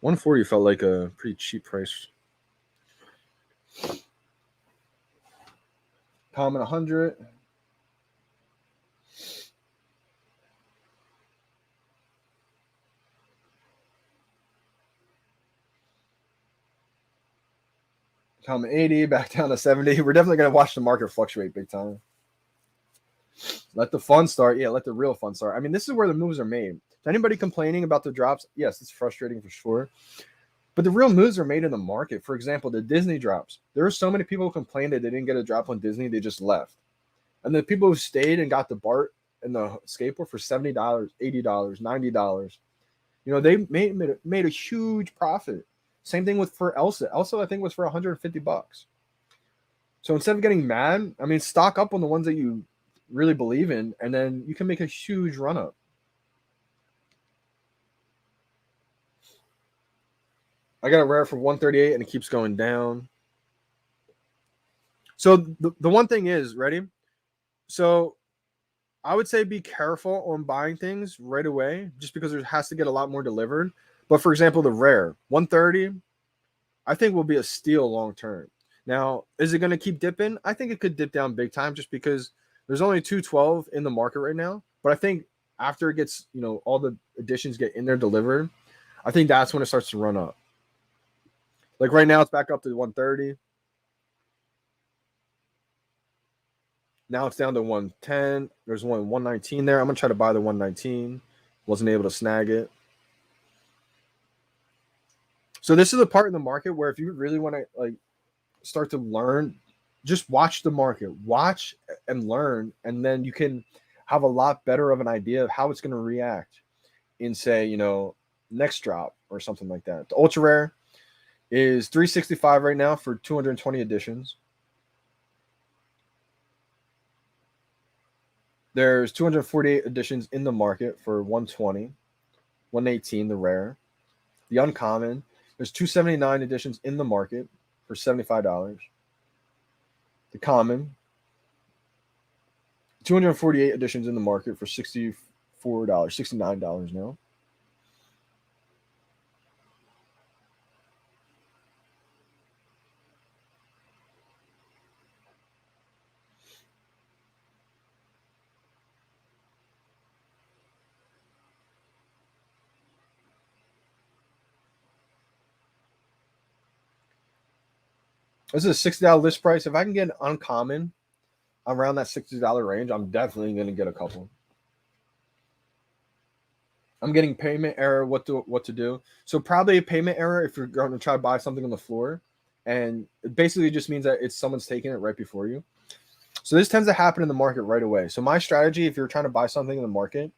$140 felt like a pretty cheap price. Common 100. Common 80, back down to 70. We're definitely going to watch the market fluctuate big time. Let the fun start. Yeah, let the real fun start. I mean, this is where the moves are made. Is anybody complaining about the drops? Yes, it's frustrating for sure. But the real moves are made in the market. For example, the Disney drops. There were so many people who complained that they didn't get a drop on Disney. They just left. And the people who stayed and got the BART and the skateboard for $70, $80, $90, they made a huge profit. Same thing for Elsa. Elsa, I think, was for $150. So instead of getting mad, I mean, stock up on the ones that you really believe in, and then you can make a huge run up. I got a rare for 138 and it keeps going down. So the one thing is, ready? So I would say be careful on buying things right away just because there has to get a lot more delivered. But for example, the rare 130, I think will be a steal long term. Now, is it going to keep dipping? I think it could dip down big time just because there's only 212 in the market right now. But I think after it gets, all the additions get in there delivered, I think that's when it starts to run up. Like right now, it's back up to 130. Now it's down to 110. There's 119 there. I'm going to try to buy the 119. Wasn't able to snag it. So this is the part in the market where if you really want to start to learn, just watch the market. Watch and learn, and then you can have a lot better of an idea of how it's going to react in, say, next drop or something like that. The ultra rare is $365 right now for 220 editions. There's 248 editions in the market for 120, 118 the rare. The uncommon, there's 279 editions in the market for $75. The common, 248 editions in the market for $64. $64, $69 now. This is a $60 list price. If I can get an uncommon around that $60 range, I'm definitely going to get a couple. I'm getting payment error, what to do. So probably a payment error if you're going to try to buy something on the floor. And it basically just means that it's someone's taking it right before you. So this tends to happen in the market right away. So my strategy, if you're trying to buy something in the market,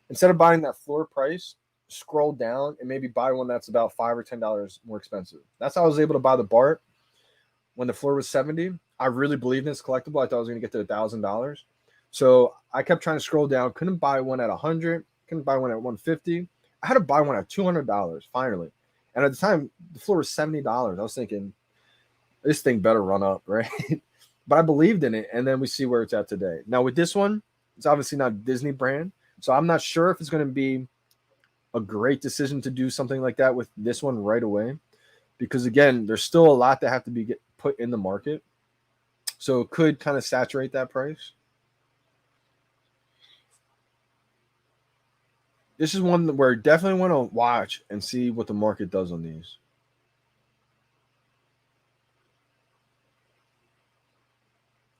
instead of buying that floor price, scroll down and maybe buy one that's about $5 or $10 more expensive. That's how I was able to buy the BART when the floor was 70. I really believed in this collectible. I thought I was going to get to $1,000. So I kept trying to scroll down. Couldn't buy one at 100. Couldn't buy one at 150. I had to buy one at $200 finally. And at the time, the floor was $70. I was thinking, this thing better run up, right? But I believed in it, and then we see where it's at today. Now with this one, it's obviously not a Disney brand, so I'm not sure if it's going to be a great decision to do something like that with this one right away, because again, there's still a lot that have to be put in the market, so it could kind of saturate that price. This is one where I definitely want to watch and see what the market does on these.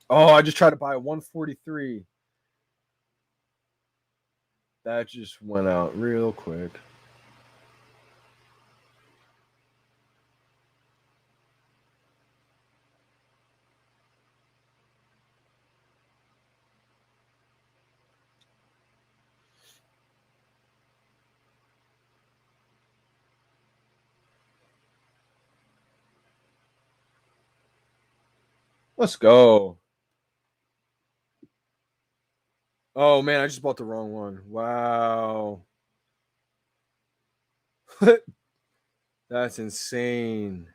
Oh, I just tried to buy a 143. That just went out real quick. Let's go. Oh man, I just bought the wrong one. Wow. That's insane.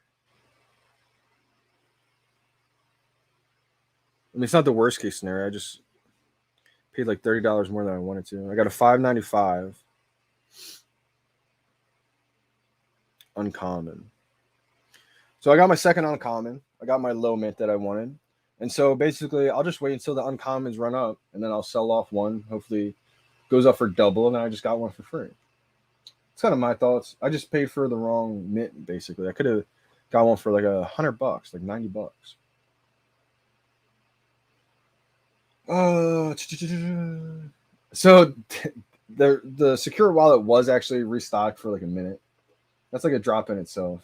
I mean, it's not the worst case scenario. I just paid like $30 more than I wanted to. I got a $5.95 uncommon. So I got my second uncommon. I got my low mint that I wanted. And so basically, I'll just wait until the uncommons run up, and then I'll sell off one. Hopefully, goes up for double, and then I just got one for free. It's kind of my thoughts. I just paid for the wrong mint, basically. I could have got one for like $100, like $90. So the secure wallet was actually restocked for like a minute. That's like a drop in itself.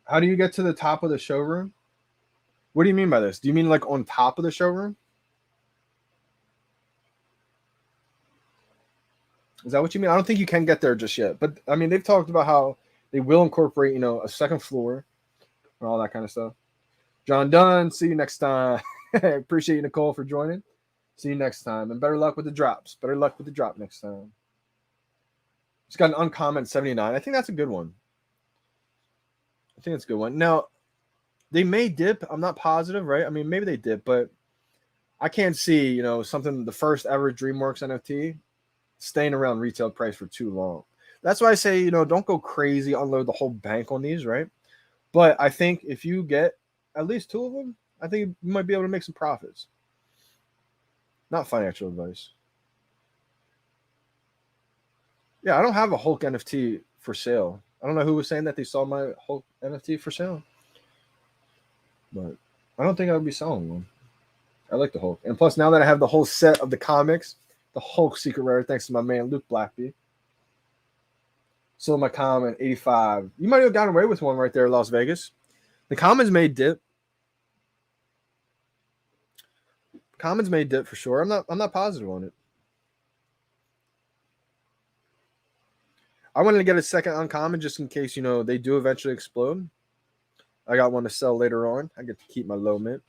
How do you get to the top of the showroom? What do you mean by this? Do you mean like on top of the showroom? Is that what you mean? I don't think you can get there just yet. But I mean, they've talked about how they will incorporate, a second floor and all that kind of stuff. John Dunn, see you next time. Appreciate you, Nicole, for joining. See you next time. And better luck with the drops. Better luck with the drop next time. It's got an uncommon 79. I think that's a good one. I think it's a good one. Now, they may dip. I'm not positive, right? I mean, maybe they dip, but I can't see, something, the first ever DreamWorks NFT staying around retail price for too long. That's why I say, don't go crazy, unload the whole bank on these, right? But I think if you get at least two of them, I think you might be able to make some profits. Not financial advice. Yeah, I don't have a Hulk NFT for sale. I don't know who was saying that they saw my Hulk NFT for sale, but I don't think I would be selling one. I like the Hulk. And plus, now that I have the whole set of the comics, the Hulk Secret Rare, thanks to my man Luke Blackby. Sold my common 85. You might have gotten away with one right there in Las Vegas. The commons may dip. Commons may dip for sure. I'm not positive on it. I wanted to get a second uncommon just in case, they do eventually explode. I got one to sell later on. I get to keep my low mint.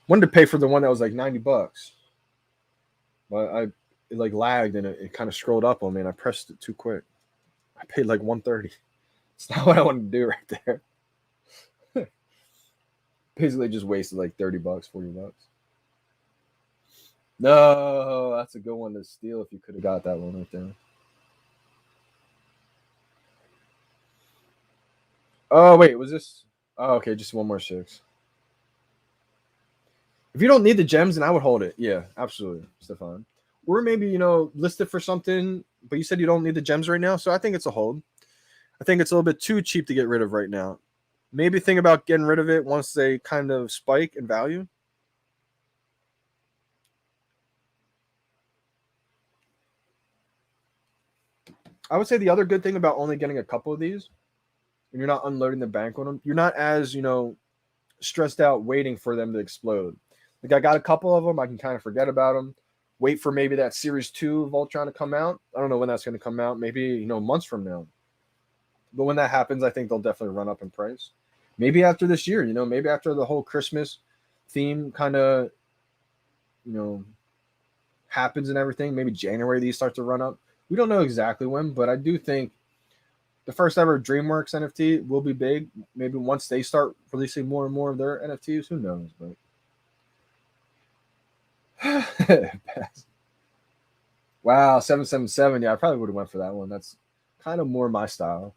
Wanted to pay for the one that was like $90. But it like lagged and it kind of scrolled up on me and I pressed it too quick. I paid like 130. It's not what I want to do right there. Basically just wasted like 30 bucks, 40 bucks. No, that's a good one to steal if you could have got that one right there. Oh, wait, was this? Oh, okay, just one more 6. If you don't need the gems, then I would hold it. Yeah, absolutely, Stefan. Or maybe, list it for something, but you said you don't need the gems right now, so I think it's a hold. I think it's a little bit too cheap to get rid of right now. Maybe think about getting rid of it once they kind of spike in value. I would say the other good thing about only getting a couple of these, and you're not unloading the bank on them, you're not as, stressed out waiting for them to explode. Like I got a couple of them, I can kind of forget about them. Wait for maybe that Series 2 Voltron to come out. I don't know when that's going to come out. Maybe, months from now. But when that happens, I think they'll definitely run up in price. Maybe after this year, maybe after the whole Christmas theme kind of, happens and everything. Maybe January these start to run up. We don't know exactly when, but I do think the first ever DreamWorks NFT will be big. Maybe once they start releasing more and more of their NFTs, who knows? But wow, 777. Yeah, I probably would have went for that one. That's kind of more my style.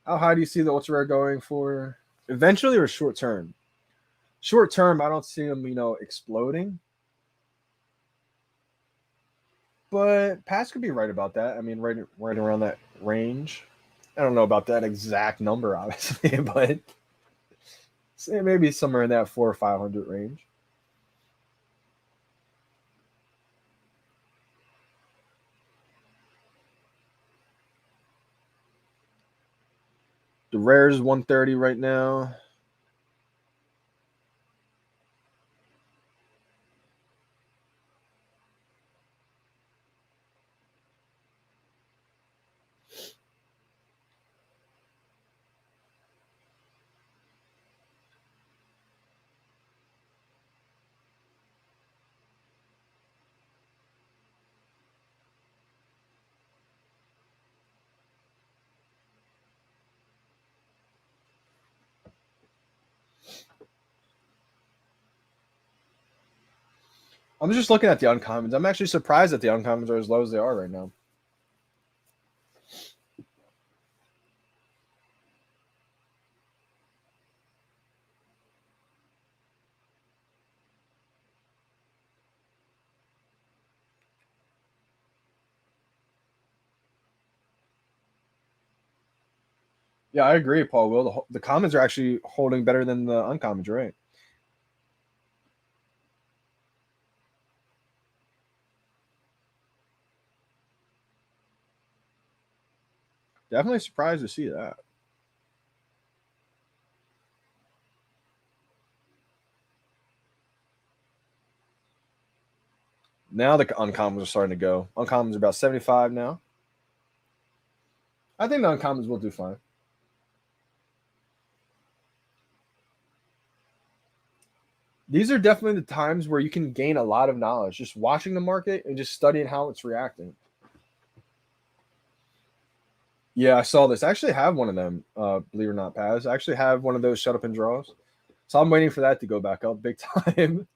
How high do you see the ultra rare going for? Eventually or short term? Short term, I don't see them, exploding. But Pass could be right about that. I mean, right around that range. I don't know about that exact number, obviously, but say maybe somewhere in that 400 or 500 range. The rare is 130 right now. I'm just looking at the uncommons. I'm actually surprised that the uncommons are as low as they are right now. Yeah, I agree, Paul. Will the commons are actually holding better than the uncommons, right? Definitely surprised to see that. Now the uncommons are starting to go. Uncommons are about 75 now. I think the uncommons will do fine. These are definitely the times where you can gain a lot of knowledge just watching the market and just studying how it's reacting. Yeah, I saw this. I actually have one of them, believe it or not, Paz. I actually have one of those shut up and draws. So I'm waiting for that to go back up big time.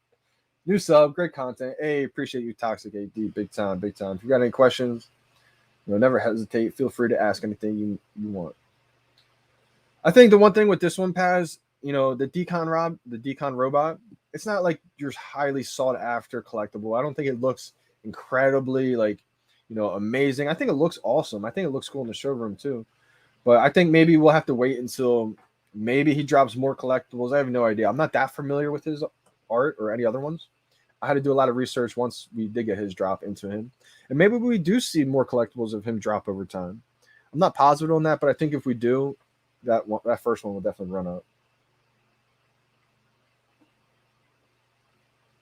New sub, great content. Hey, appreciate you, Toxic AD. Big time, big time. If you got any questions, never hesitate. Feel free to ask anything you want. I think the one thing with this one, Paz, the Decon robot, it's not like your highly sought after collectible. I don't think it looks incredibly amazing. I think it looks awesome. I think it looks cool in the showroom too. But I think maybe we'll have to wait until maybe he drops more collectibles. I have no idea. I'm not that familiar with his art or any other ones. I had to do a lot of research once we did get his drop into him. And maybe we do see more collectibles of him drop over time. I'm not positive on that, but I think if we do, that first one will definitely run up.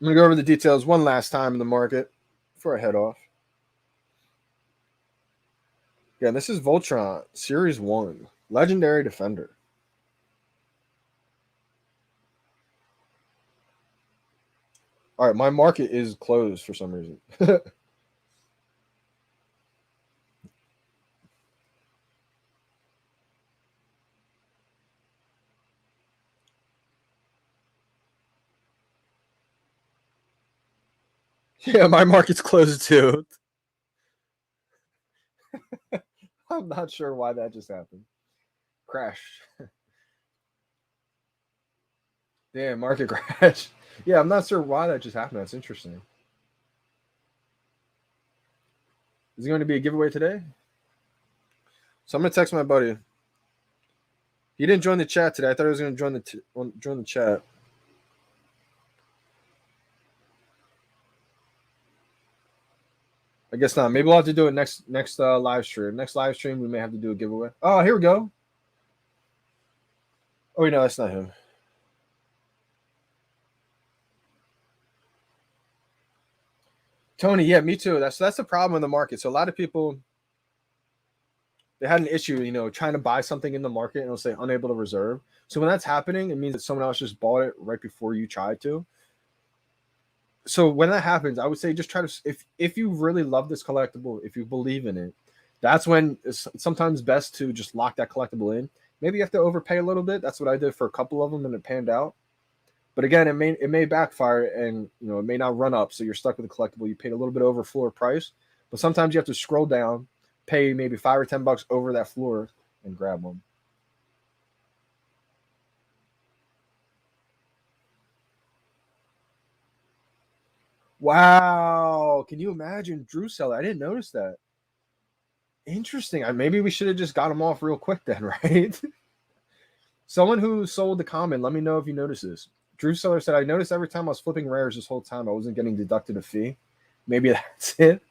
I'm going to go over the details one last time in the market before I head off. Yeah, this is Voltron, Series 1, Legendary Defender. All right, my market is closed for some reason. Yeah, my market's closed too. I'm not sure why that just happened. Crash. Damn, market crash. Yeah, I'm not sure why that just happened. That's interesting. Is it going to be a giveaway today? So I'm gonna text my buddy. He didn't join the chat today. I thought he was going to join the chat. I guess not. Maybe we'll have to do it next live stream. Next live stream, we may have to do a giveaway. Oh, here we go. Oh, wait, no, that's not him. Tony, yeah, me too. That's the problem in the market. So a lot of people, they had an issue, trying to buy something in the market and it'll say unable to reserve. So when that's happening, it means that someone else just bought it right before you tried to. So when that happens, I would say just try to, if you really love this collectible, if you believe in it, that's when it's sometimes best to just lock that collectible in. Maybe you have to overpay a little bit. That's what I did for a couple of them and it panned out. But again, it may backfire and it may not run up, so you're stuck with a collectible. You paid a little bit over floor price, but sometimes you have to scroll down, pay maybe $5 or $10 over that floor, and grab one. Wow, can you imagine Drew Seller? I didn't notice that. Interesting. Maybe we should have just got them off real quick then, right? Someone who sold the comment, let me know if you notice this. Drew Seller said, I noticed every time I was flipping rares this whole time, I wasn't getting deducted a fee. Maybe that's it.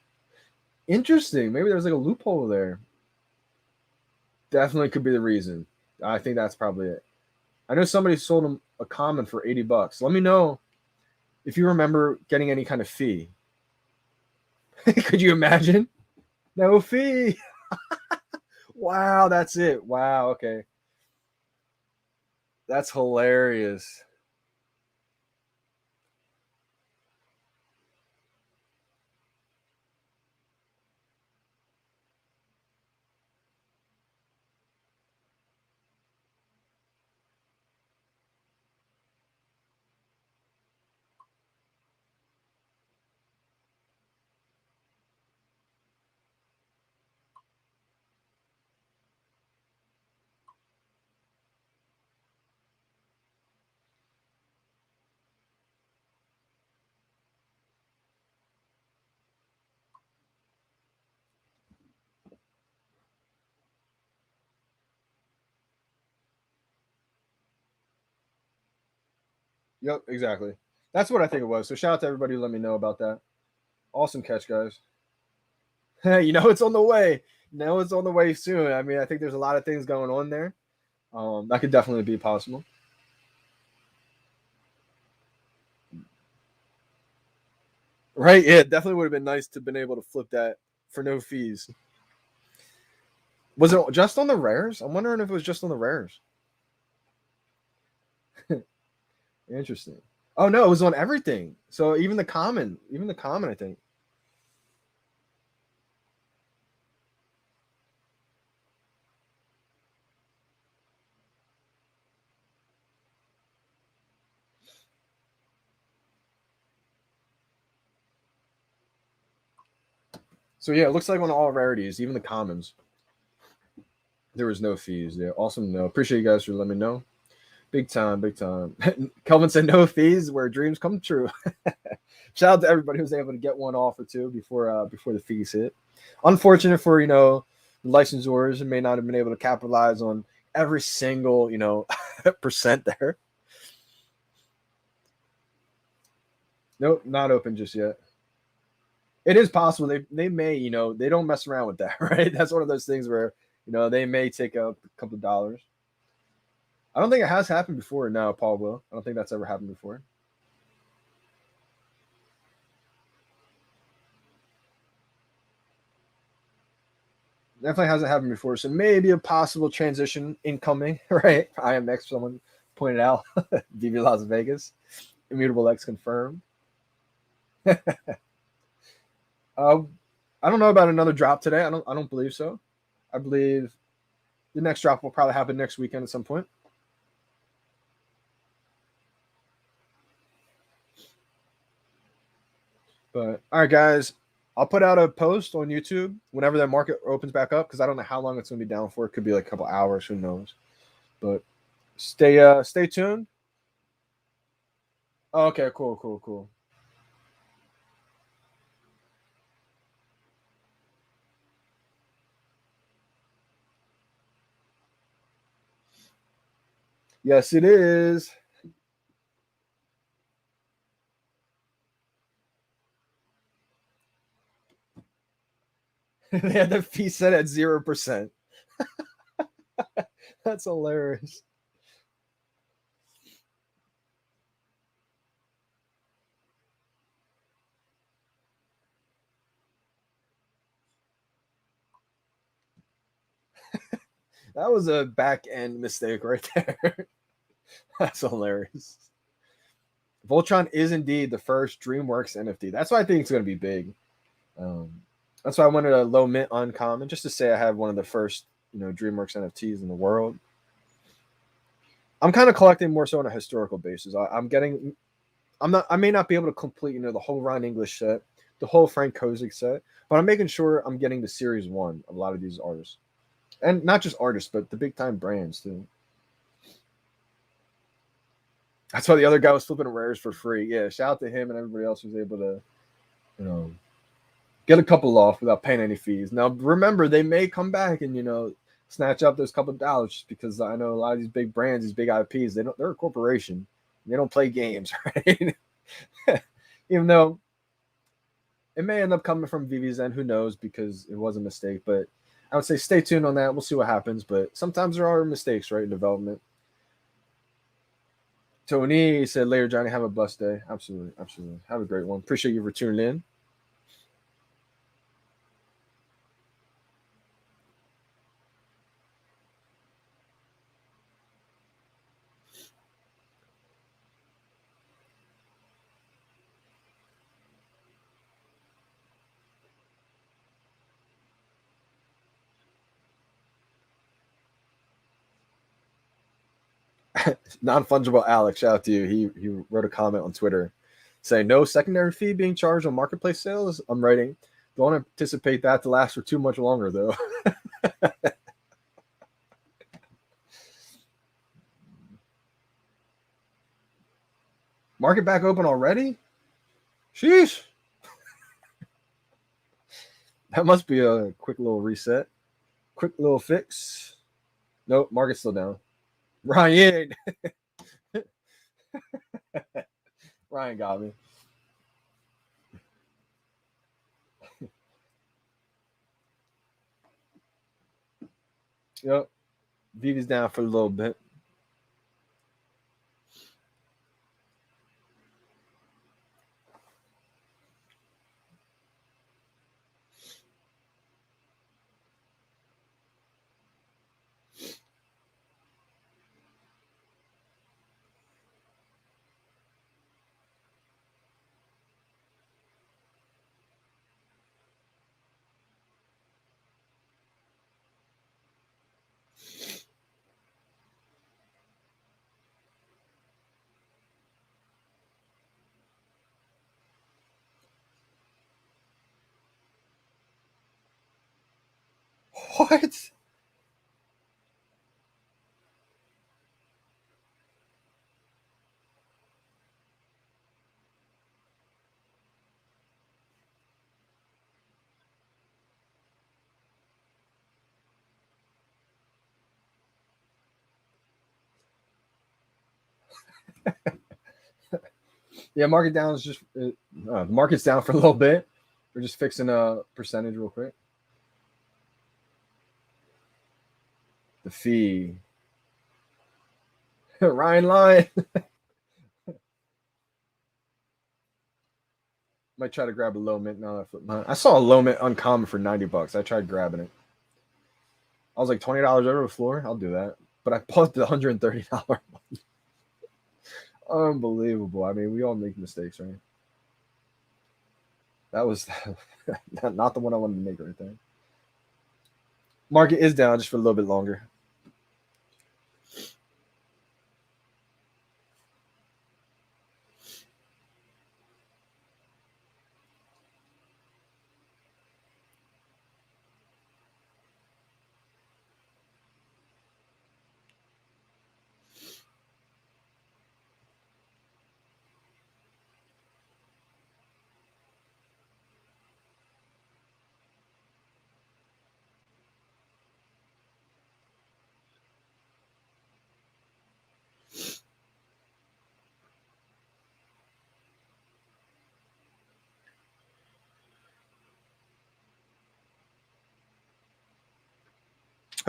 Interesting. Maybe there's like a loophole there. Definitely could be the reason. I think that's probably it. I know somebody sold him a common for $80. Let me know if you remember getting any kind of fee. Could you imagine? No fee. Wow, that's it. Wow, okay. That's hilarious. Yep, exactly. That's what I think it was. So shout out to everybody who let me know about that. Awesome catch, guys. It's on the way. It's on the way soon. I mean, I think there's a lot of things going on there. That could definitely be possible. Right? Yeah, it definitely would have been nice to have been able to flip that for no fees. Was it just on the rares? I'm wondering if it was just on the rares. Interesting. Oh no, it was on everything. So even the common, I think. So yeah, it looks like on all rarities, even the commons, there was no fees. Yeah, awesome. No, appreciate you guys for letting me know. Big time, big time. Kelvin said no fees where dreams come true. Shout out to everybody who was able to get one off or two before the fees hit. Unfortunate for the licensors and may not have been able to capitalize on every single percent there. Nope, not open just yet. It is possible they may they don't mess around with that, right? That's one of those things where they may take a couple of dollars. I don't think it has happened before. No, Paul will. I don't think that's ever happened before. Definitely hasn't happened before. So maybe a possible transition incoming, right? IMX, someone pointed out. VeVe Las Vegas. Immutable X confirmed. uh, I don't know about another drop today. I don't believe so. I believe the next drop will probably happen next weekend at some point. But all right, guys, I'll put out a post on YouTube whenever that market opens back up because I don't know how long it's gonna be down for. It could be like a couple hours, who knows? But stay tuned. Oh, okay, cool. Yes, it is. They had the fee set at 0%. That's hilarious. That was a back end mistake right there. That's hilarious. Voltron is indeed the first DreamWorks NFT. That's why I think it's going to be big. Um, that's why I wanted a low mint uncommon, just to say I have one of the first, DreamWorks NFTs in the world. I'm kind of collecting more so on a historical basis. I may not be able to complete, the whole Ron English set, the whole Frank Kozik set, but I'm making sure I'm getting the series one of a lot of these artists, and not just artists, but the big time brands too. That's why the other guy was flipping rares for free. Yeah, shout out to him and everybody else who was able to, you know, get a couple off without paying any fees. Now, remember, they may come back and snatch up those couple of dollars just because I know a lot of these big brands, these big IPs, they're a corporation. They don't play games, right? Even though it may end up coming from VeVe's end, who knows? Because it was a mistake. But I would say stay tuned on that. We'll see what happens. But sometimes there are mistakes, right, in development. Tony said later, Johnny, have a blessed day. Absolutely. Have a great one. Appreciate you for tuning in. Non-fungible Alex, shout out to you. He wrote a comment on Twitter saying no secondary fee being charged on marketplace sales. I'm writing, don't anticipate that to last for too much longer though. Market back open already? Sheesh. That must be a quick little reset. Quick little fix. Nope, market's still down. Ryan. Ryan got me. Yep. VeVe's down for a little bit. What? Yeah, market down is just the market's down for a little bit. We're just fixing a percentage real quick. The fee. Ryan Lyon. Might try to grab a low mint now that I flip mine. I saw a low mint uncommon for $90. I tried grabbing it. I was like $20 over the floor. I'll do that. But I bought the $130 one. Unbelievable. I mean, we all make mistakes, right? That was not the one I wanted to make right there. Market is down just for a little bit longer.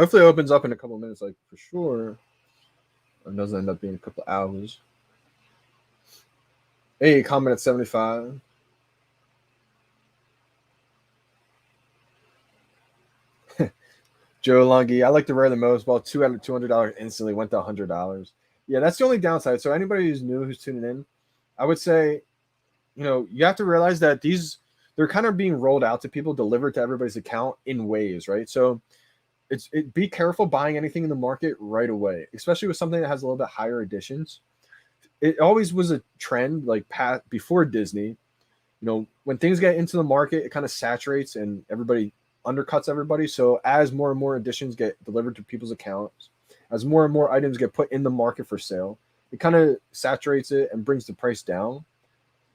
Hopefully it opens up in a couple of minutes, like for sure. Or it doesn't end up being a couple of hours. Hey, comment at 75. Joe Lungi, I like the rare the most. Well, 2 out of $200 instantly went to $100. Yeah, that's the only downside. So anybody who's new, who's tuning in, I would say, you have to realize that they're kind of being rolled out to people, delivered to everybody's account in waves, right? So be careful buying anything in the market right away, especially with something that has a little bit higher editions. It always was a trend, like before Disney. When things get into the market, it kind of saturates and everybody undercuts everybody. So as more and more editions get delivered to people's accounts, as more and more items get put in the market for sale, it kind of saturates it and brings the price down.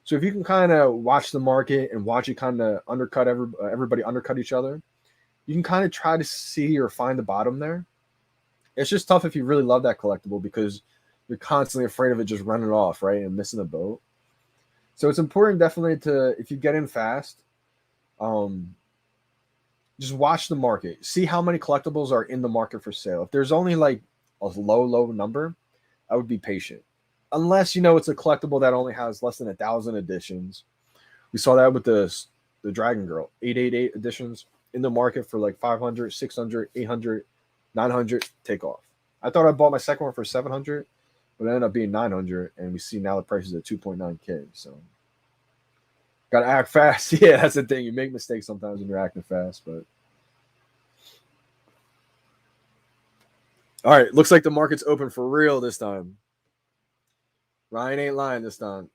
So if you can kind of watch the market and watch it kind of undercut everybody undercut each other, you can kind of try to see or find the bottom there. It's just tough if you really love that collectible because you're constantly afraid of it just running off, right, and missing the boat. So it's important definitely if you get in fast, just watch the market. See how many collectibles are in the market for sale. If there's only like a low number, I would be patient. Unless it's a collectible that only has less than 1,000 editions. We saw that with the Dragon Girl, 888 editions in the market for like 500, 600, 800, 900, take off. I thought I bought my second one for 700, but it ended up being 900, and we see now the price is at 2.9K. So gotta act fast. Yeah, that's the thing. You make mistakes sometimes when you're acting fast, but all right, looks like the market's open for real this time. Ryan ain't lying this time.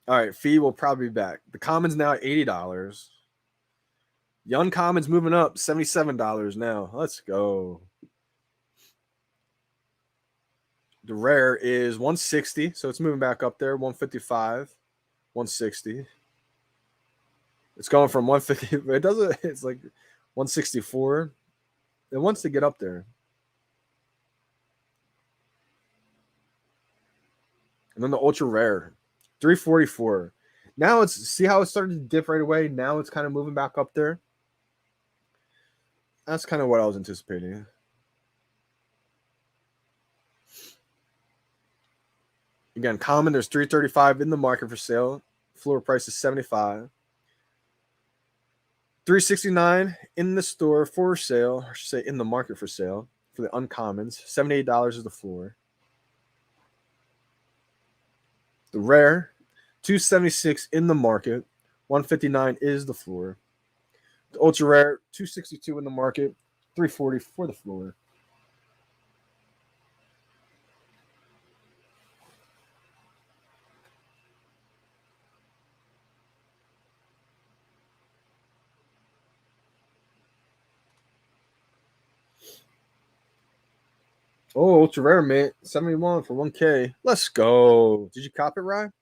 All right, fee will probably be back. The common's now at $80. The uncommon's moving up, $77 now. Let's go. The rare is 160, so it's moving back up there. 155, 160. It's going from 150. It doesn't. It's like 164. It wants to get up there. And then the ultra rare, 344. Now see how it started to dip right away. Now it's kind of moving back up there. That's kind of what I was anticipating. Again, common, there's 335 in the market for sale. Floor price is 75. 369 in the store for sale, I should say in the market for sale for the uncommons. $78 is the floor. The rare, 276 in the market. 159 is the floor. The ultra rare, 262 in the market. 340 for the floor. Oh, ultra rare mint, 71 for 1K. Let's go. Did you cop it, Ryan?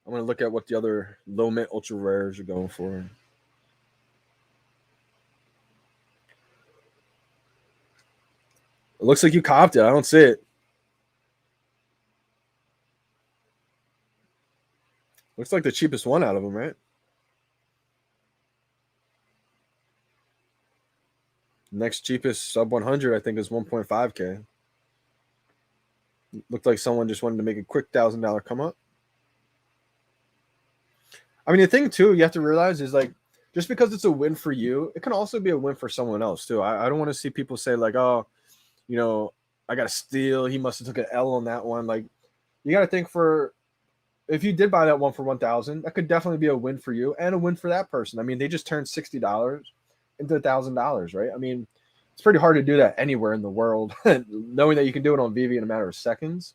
I'm gonna look at what the other low mint ultra rares are going for. It looks like you copped it. I don't see it. Looks like the cheapest one out of them, right? Next cheapest sub 100, I think, is 1.5K. Looked like someone just wanted to make a quick $1,000 come up. I mean, the thing too, you have to realize is like, just because it's a win for you, it can also be a win for someone else too. I don't want to see people say like, oh, I got to steal. He must have took an L on that one. Like, you got to think if you did buy that one for 1,000, that could definitely be a win for you and a win for that person. I mean, they just turned $60 into $1,000, right? I mean, it's pretty hard to do that anywhere in the world, knowing that you can do it on VeVe in a matter of seconds.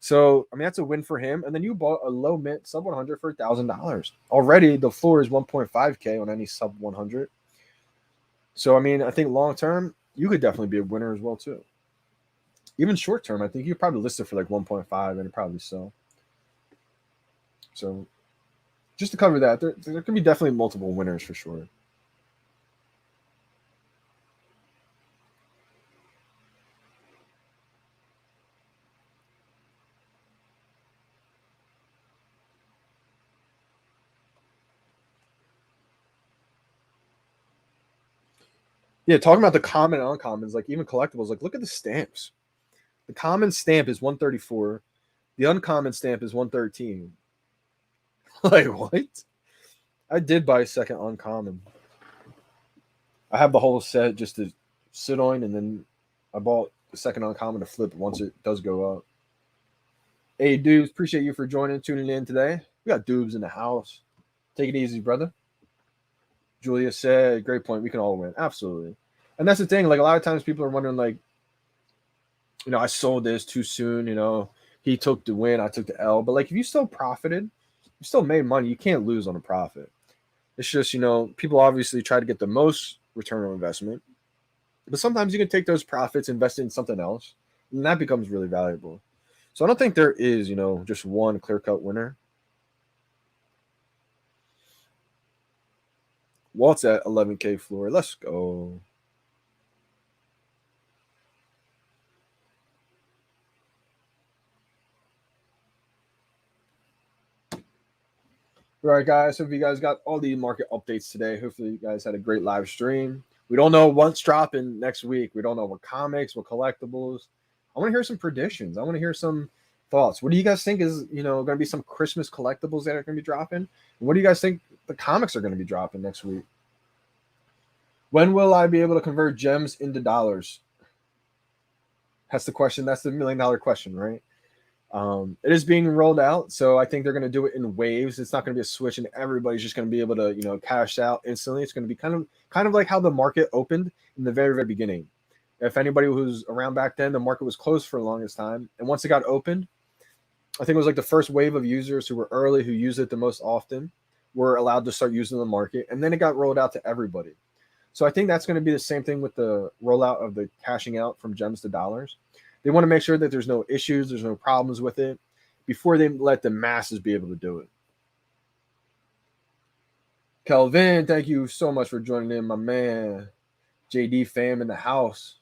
So, I mean, that's a win for him. And then you bought a low mint sub 100 for $1,000. Already, the floor is 1.5K on any sub 100. So, I mean, I think long term, you could definitely be a winner as well, too. Even short term, I think you probably list it for like 1.5 and it probably sell. So, just to cover that, there can be definitely multiple winners for sure. Yeah, talking about the common and uncommons, like even collectibles, like look at the stamps. The common stamp is 134. The uncommon stamp is 113. Like what? I did buy a second uncommon. I have the whole set just to sit on, and then I bought the second uncommon to flip once it does go up. Hey, dudes, appreciate you for joining, tuning in today. We got Dubes in the house. Take it easy, brother. Julia said, great point. We can all win. Absolutely. And that's the thing. Like, a lot of times people are wondering, like, you know, I sold this too soon. You know, he took the win, I took the L. But, like, if you still profited, you still made money, you can't lose on a profit. It's just, you know, people obviously try to get the most return on investment. But sometimes you can take those profits, invest in something else, and that becomes really valuable. So I don't think there is, you know, just one clear-cut winner. Walt's at 11K floor. Let's go. All right, guys. Hope you guys got all the market updates today. Hopefully, you guys had a great live stream. We don't know what's dropping next week. We don't know what comics, what collectibles. I want to hear some predictions. I want to hear some thoughts. What do you guys think is, you know, going to be some Christmas collectibles that are going to be dropping? And what do you guys think the comics are going to be dropping next week? When will I be able to convert gems into dollars? That's the question. That's the $1 million question, right? It is being rolled out, so I think they're going to do it in waves. It's not going to be a switch, and everybody's just going to be able to, you know, cash out instantly. It's going to be kind of like how the market opened in the very, very beginning. If anybody who's around back then, the market was closed for the longest time, and once it got opened, I think it was like the first wave of users who were early, who used it the most often, were allowed to start using the market, and then it got rolled out to everybody. So I think that's going to be the same thing with the rollout of the cashing out from gems to dollars. They want to make sure that there's no issues, there's no problems with it before they let the masses be able to do it. Kelvin, thank you so much for joining in, my man. JD fam in the house.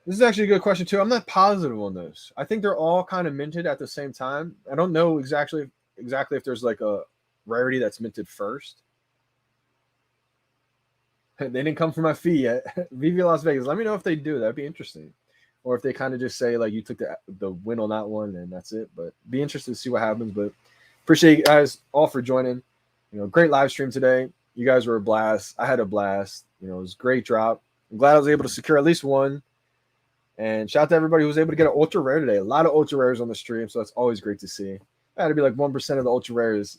This is actually a good question too. I'm not positive on this. I think they're all kind of minted at the same time. I don't know exactly if there's like a rarity that's minted first. They didn't come for my fee yet. VeVe Las Vegas. Let me know if they do. That'd be interesting. Or if they kind of just say like you took the win on that one and that's it. But be interested to see what happens. But appreciate you guys all for joining. You know, great live stream today. You guys were a blast. I had a blast. You know, it was a great drop. I'm glad I was able to secure at least one. And shout out to everybody who was able to get an ultra rare today. A lot of ultra rares on the stream, so that's always great to see. I had to be like 1% of the ultra rares,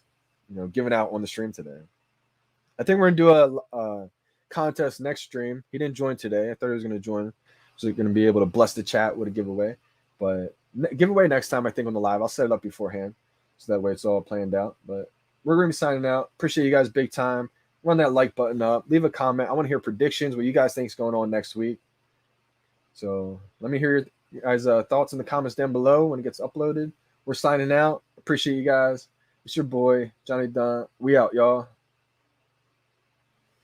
you know, given out on the stream today. I think we're gonna do a contest next stream. He didn't join today. I thought he was going to join, so he's going to be able to bless the chat with a giveaway. But giveaway next time, I think, on the live. I'll set it up beforehand, so that way it's all planned out. But we're going to be signing out. Appreciate you guys big time. Run that like button up. Leave a comment. I want to hear predictions, what you guys think is going on next week. So let me hear your guys' thoughts in the comments down below when it gets uploaded. We're signing out. Appreciate you guys. It's your boy, Johnny Dunn. We out, y'all.